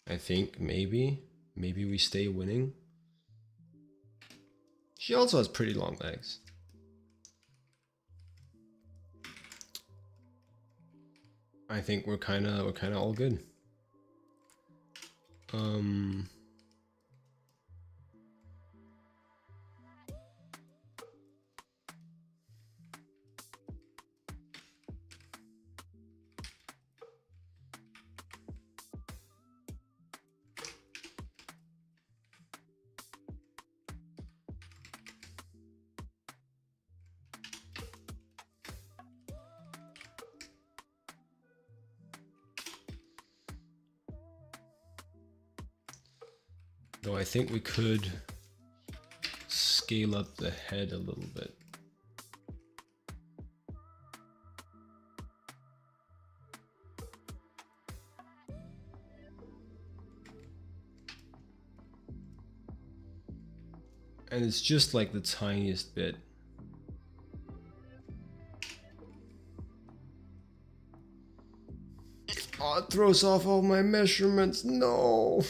I think maybe we stay winning. She also has pretty long legs. I think we're kind of all good. Though I think we could scale up the head a little bit. And it's just like the tiniest bit. Oh, it throws off all my measurements. No.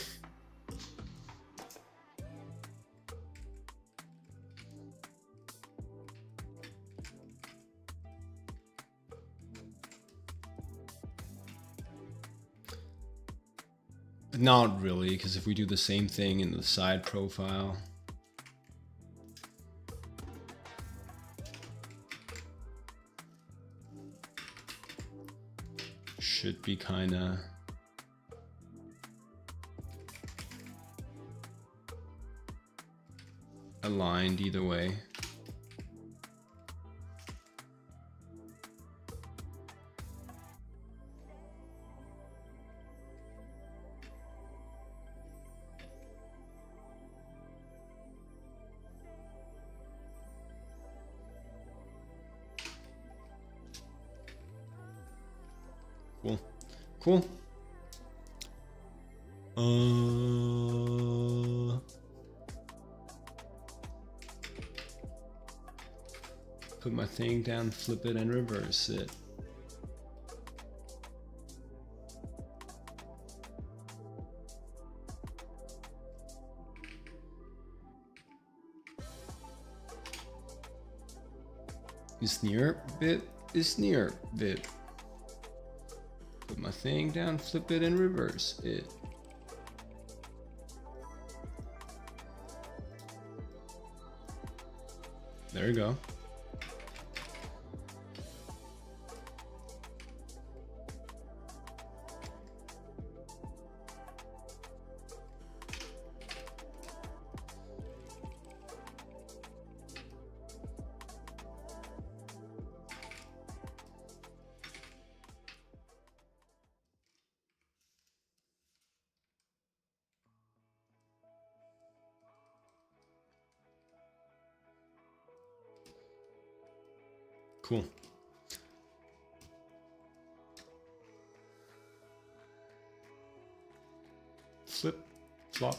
Not really, because if we do the same thing in the side profile, should be kind of aligned either way. Cool. Cool. Put my thing down, flip it, and reverse it. Is near bit, is near bit. Put my thing down, flip it, and reverse it. There you go. Cool. Flip, flop.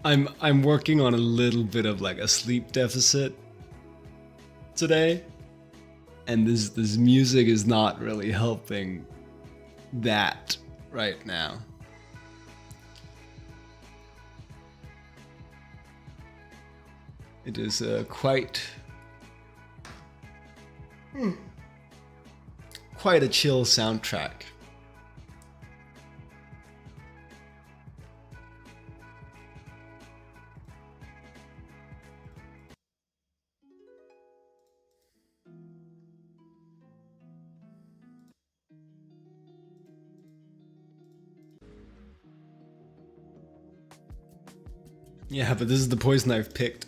I'm working on a little bit of like a sleep deficit today, and this music is not really helping that right now. It is quite a chill soundtrack. Yeah, but this is the poison I've picked.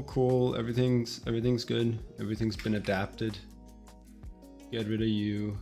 Cool. Everything's good. Everything's been adapted. Get rid of you.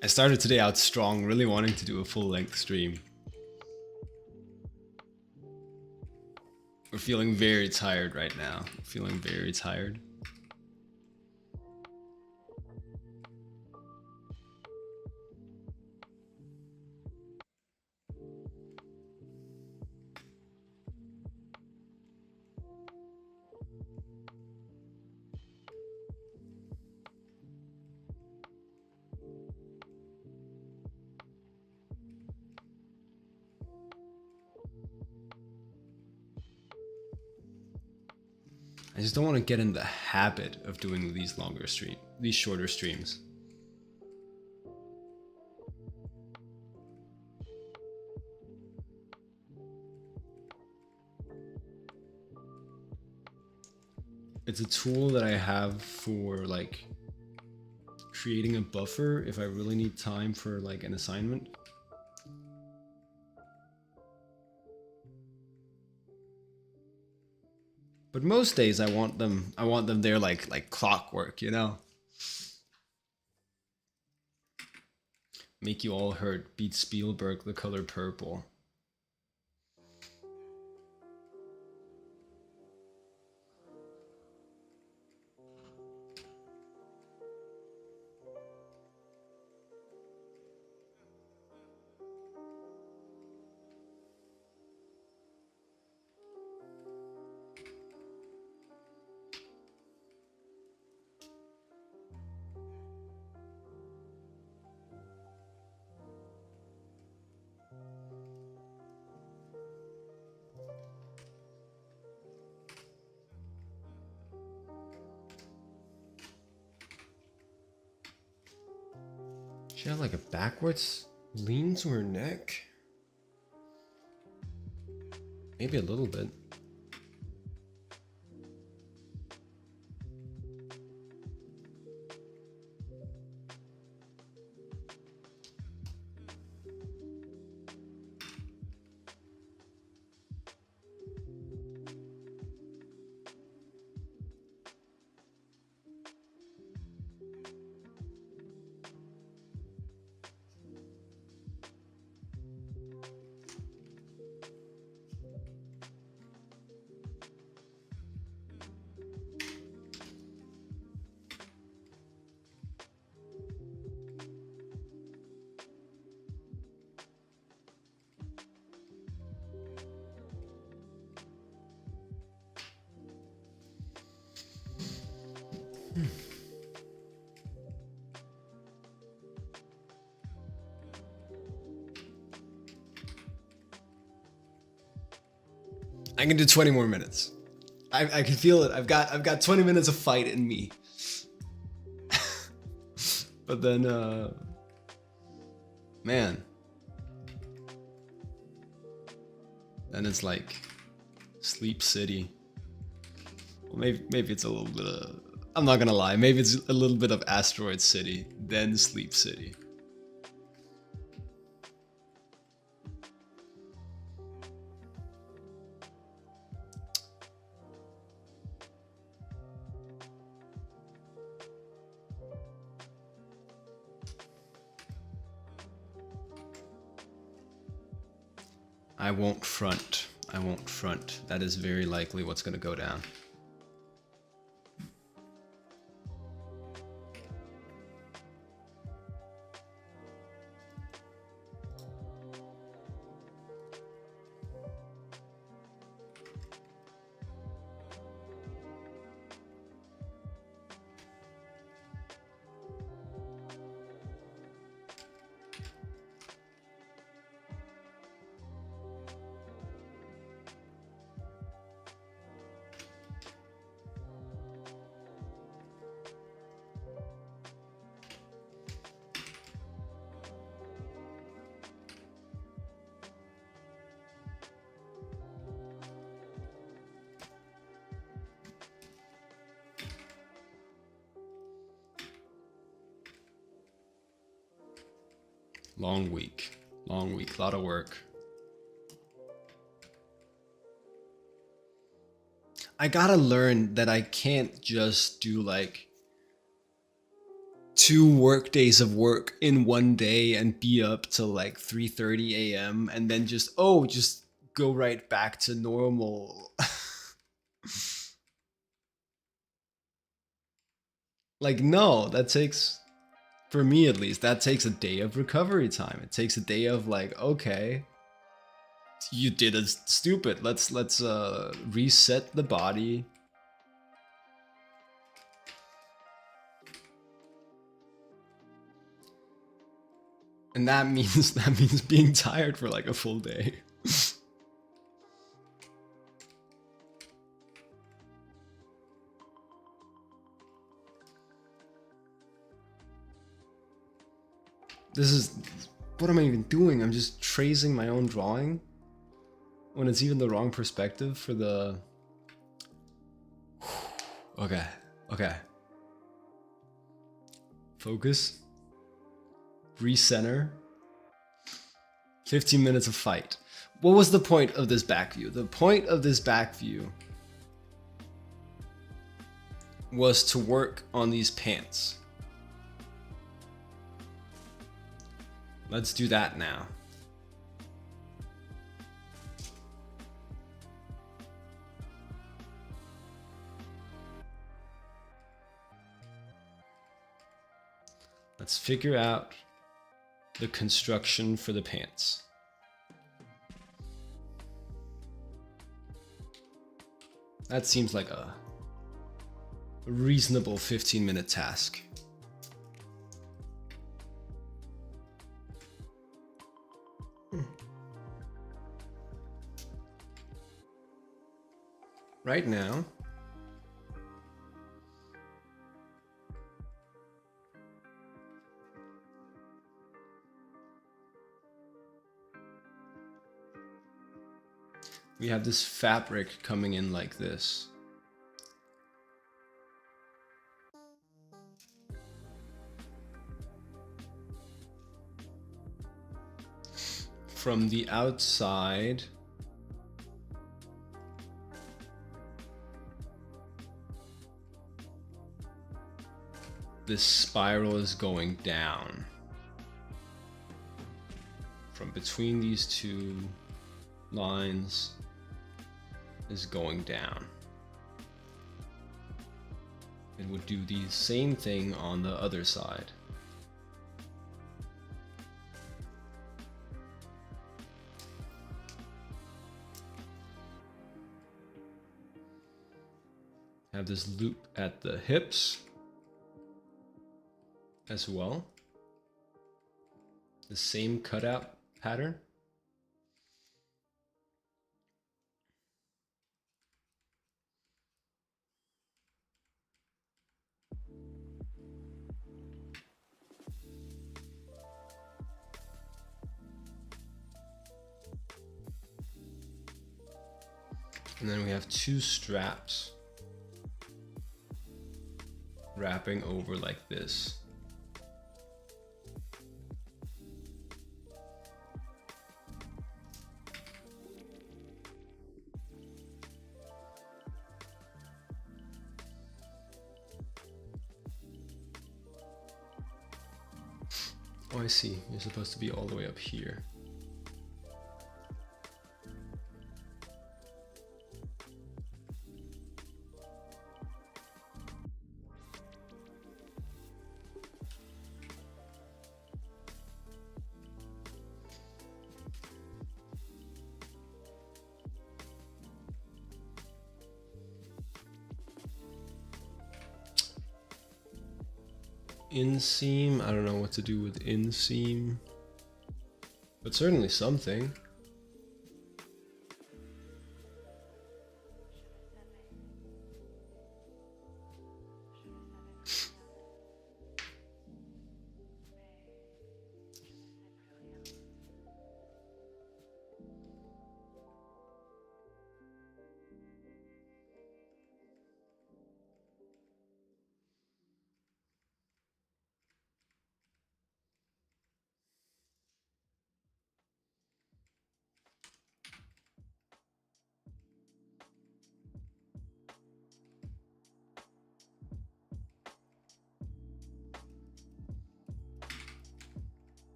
I started today out strong, really wanting to do a full-length stream. We're feeling very tired right now. Feeling very tired. I just don't want to get in the habit of doing these shorter streams. It's a tool that I have for like creating a buffer if I really need time for like an assignment. But most days I want them there like clockwork, you know? Make You All Hurt beat Spielberg The Color Purple. She had like a backwards lean to her neck. Maybe a little bit. I can do 20 more minutes. I can feel it. I've got 20 minutes of fight in me. But then, man, then it's like Sleep City. Well, maybe it's a little bit of, I'm not gonna lie, maybe it's a little bit of Asteroid City, then Sleep City. I won't front. I won't front. That is very likely what's gonna go down. Long week, a lot of work. I gotta learn that I can't just do like 2 work days of work in one day and be up till like 3:30 a.m. and then just go right back to normal. Like, no, that takes, for me at least, that takes a day of recovery time. It takes a day of like, okay, you did a stupid. Let's reset the body. And that means being tired for like a full day. This is, what am I even doing? I'm just tracing my own drawing when it's even the wrong perspective for the... Okay, okay. Focus. Recenter. 15 minutes of fight. What was the point of this back view? The point of this back view was to work on these pants. Let's do that now. Let's figure out the construction for the pants. That seems like a reasonable 15-minute task. Right now, we have this fabric coming in like this. From the outside, this spiral is going down. From between these two lines is going down. It would do the same thing on the other side. Have this loop at the hips as well. The same cutout pattern. And then we have 2 straps wrapping over like this. Oh, I see. You're supposed to be all the way up here. Inseam, I don't know what to do with inseam, but certainly something.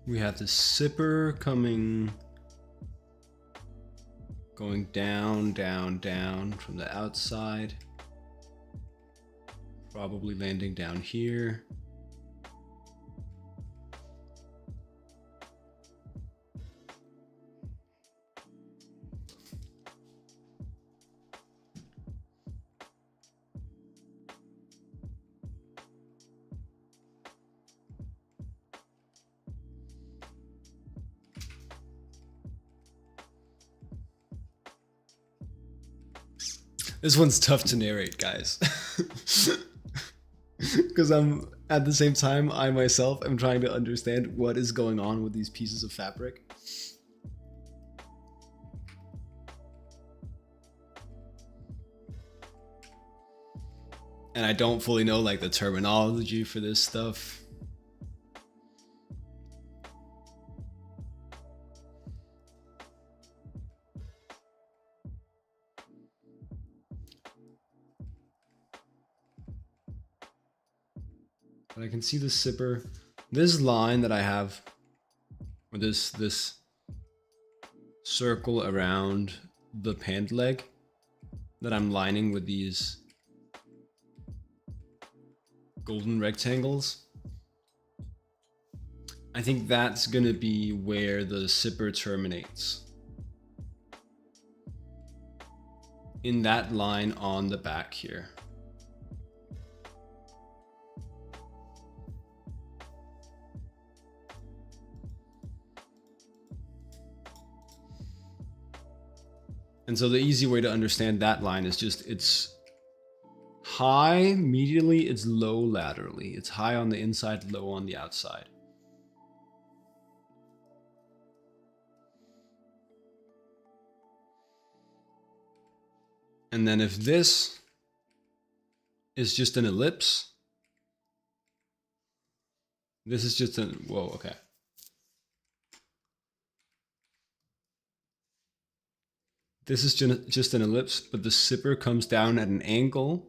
We have the zipper going down, down, down from the outside, probably landing down here. This one's tough to narrate, guys. Because I'm, at the same time, I myself am trying to understand what is going on with these pieces of fabric. And I don't fully know like the terminology for this stuff. But I can see the zipper. This line that I have, or this circle around the pant leg that I'm lining with these golden rectangles. I think that's gonna be where the zipper terminates. In that line on the back here. And so the easy way to understand that line is just it's high medially, it's low laterally. It's high on the inside, low on the outside. And then if this is just an ellipse, this is just a, whoa, okay. This is just an ellipse, but the zipper comes down at an angle.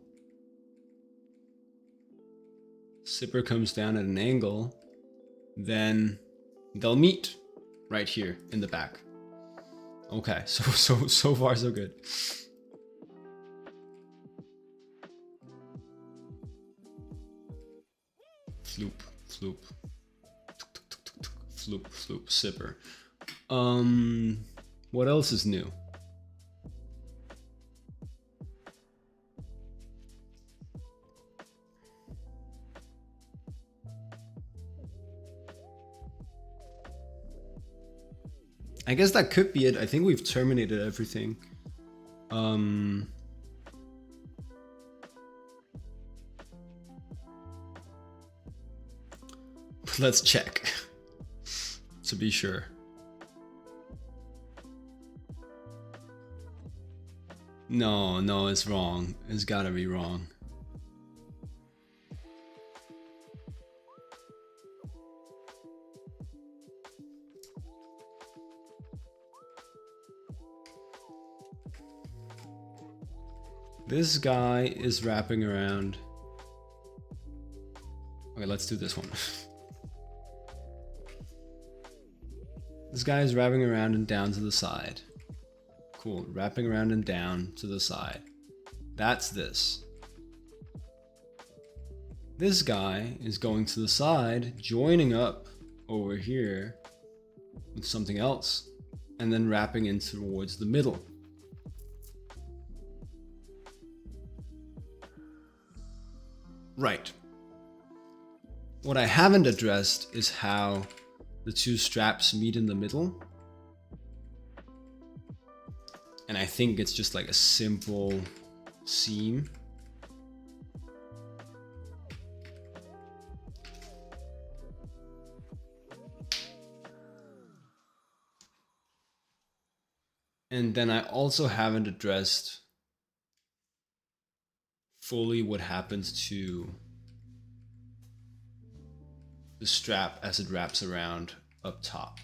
Zipper comes down at an angle, then they'll meet right here in the back. Okay, so far so good. Floop, floop, floop, floop, zipper. What else is new? I guess that could be it. I think we've terminated everything. Let's check to be sure. No, it's wrong. It's gotta be wrong. This guy is wrapping around. Okay, let's do this one. This guy is wrapping around and down to the side. Cool, wrapping around and down to the side. That's this. This guy is going to the side, joining up over here with something else, and then wrapping in towards the middle. Right. What I haven't addressed is how the two straps meet in the middle. And I think it's just like a simple seam. And then I also haven't addressed fully what happens to the strap as it wraps around up top.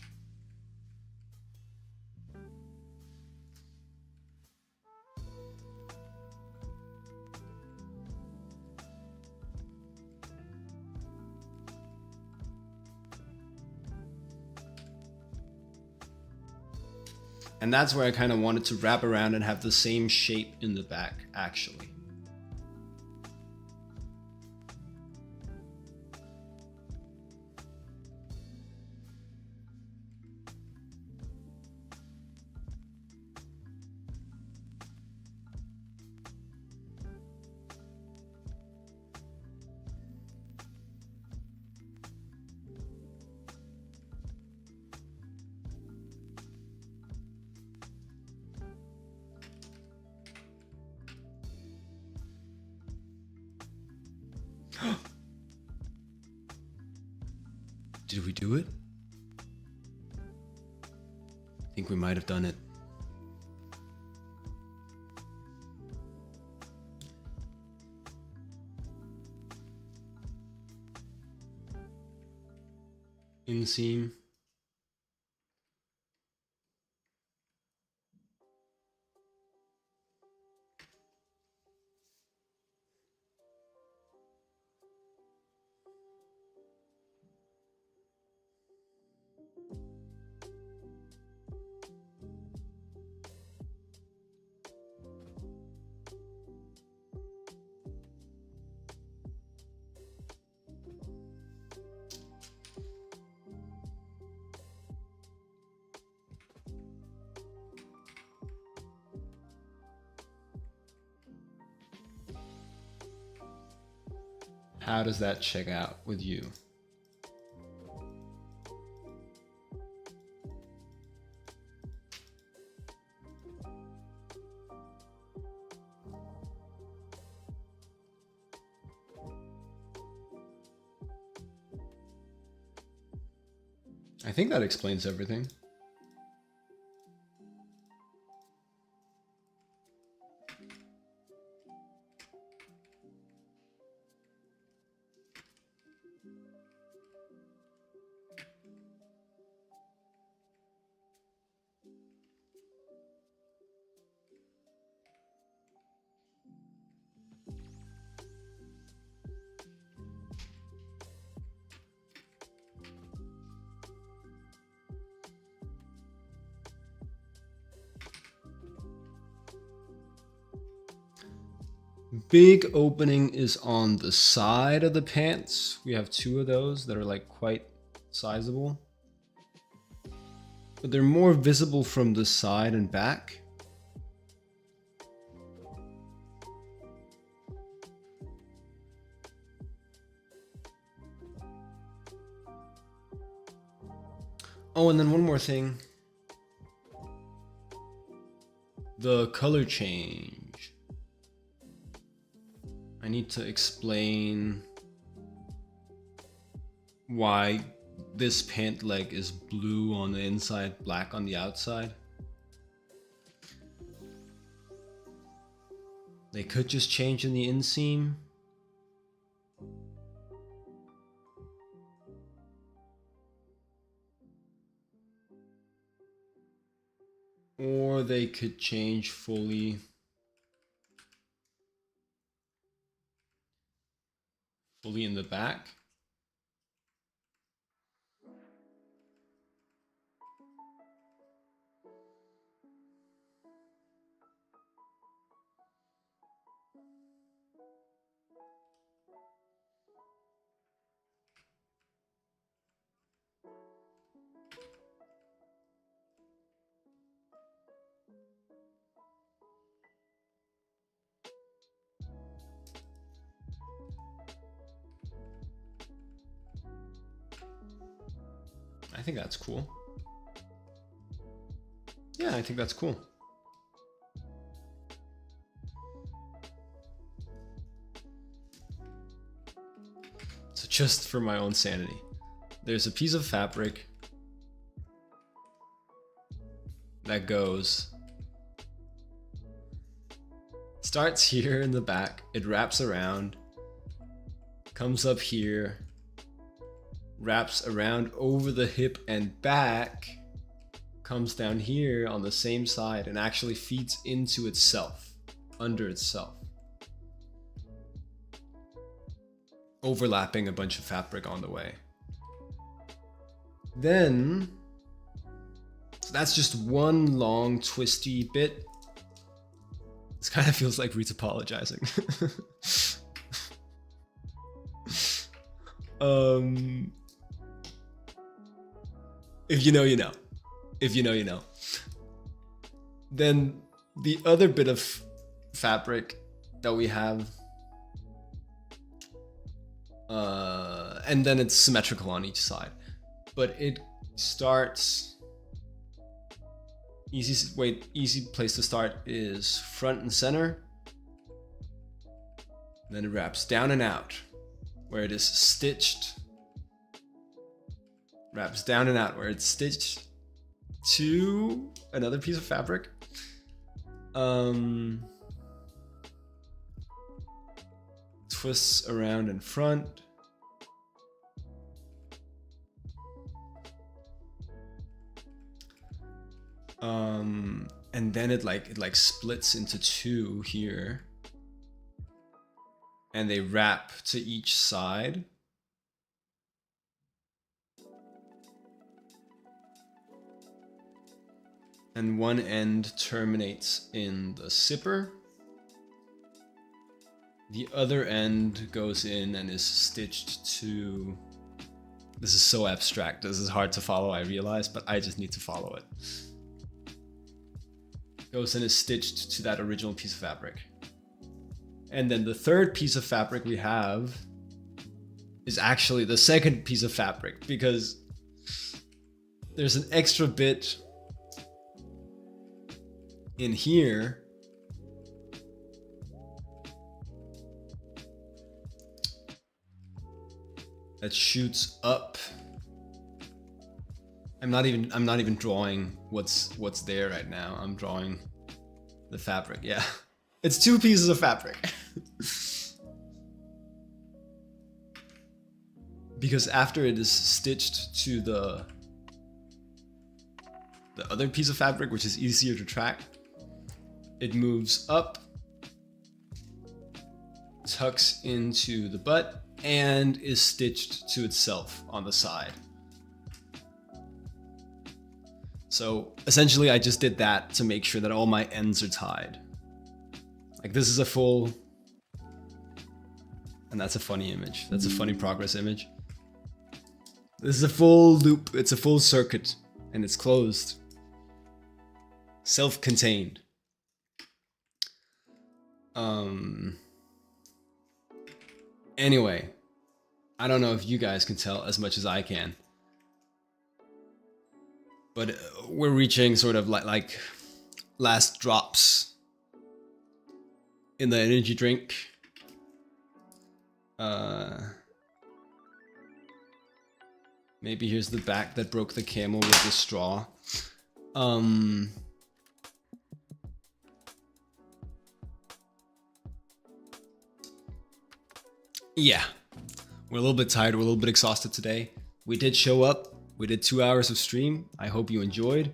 And that's where I kind of wanted to wrap around and have the same shape in the back, actually. Did we do it? I think we might have done it. Inseam. How does that check out with you? I think that explains everything. Big opening is on the side of the pants. We have two of those that are like quite sizable, but they're more visible from the side and back. Oh, and then one more thing. The color change. I need to explain why this pant leg is blue on the inside, black on the outside. They could just change in the inseam. Or they could change fully in the back. I think that's cool. Yeah, I think that's cool. So just for my own sanity, there's a piece of fabric that goes, starts here in the back, it wraps around, comes up here, wraps around over the hip and back, comes down here on the same side and actually feeds into itself, under itself, overlapping a bunch of fabric on the way. Then, so that's just one long twisty bit. This kind of feels like Rita apologizing. If you know, you know. If you know, you know. Then the other bit of fabric that we have, and then it's symmetrical on each side, but it starts, easy place to start is front and center. Then it wraps down and out where it is stitched. Wraps down and out where it's stitched to another piece of fabric. Twists around in front. And then it like splits into two here. And they wrap to each side. And one end terminates in the zipper. The other end goes in and is stitched to... This is so abstract. This is hard to follow, I realize, but I just need to follow it. Goes in is stitched to that original piece of fabric. And then the third piece of fabric we have is actually the second piece of fabric, because there's an extra bit in here that shoots up. I'm not even drawing what's there right now. I'm drawing the fabric. Yeah. It's two pieces of fabric. Because after it is stitched to the other piece of fabric, which is easier to track, it moves up, tucks into the butt, and is stitched to itself on the side. So essentially I just did that to make sure that all my ends are tied. Like this is a full, and that's a funny image. That's a funny progress image. This is a full loop. It's a full circuit and it's closed. Self-contained. Anyway, I don't know if you guys can tell as much as I can, but we're reaching sort of like last drops in the energy drink. Maybe here's the back that broke the camel with the straw. Yeah, we're a little bit tired. We're a little bit exhausted today. We did show up. We did 2 hours of stream. I hope you enjoyed.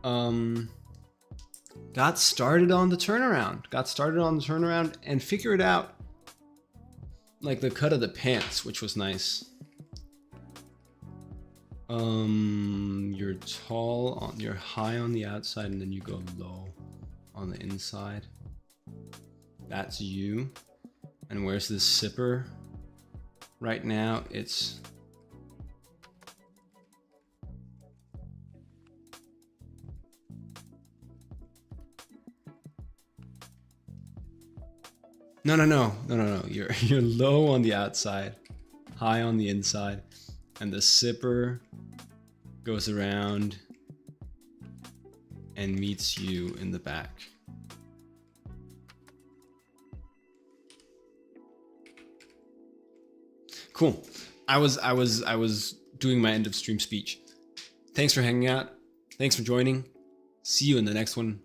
Got started on the turnaround. And figured out like the cut of the pants, which was nice. You're high on the outside and then you go low on the inside. That's you. And where's this zipper? Right now it's No. You're low on the outside, high on the inside, and the zipper goes around and meets you in the back. Cool. I was doing my end of stream speech. Thanks for hanging out. Thanks for joining. See you in the next one.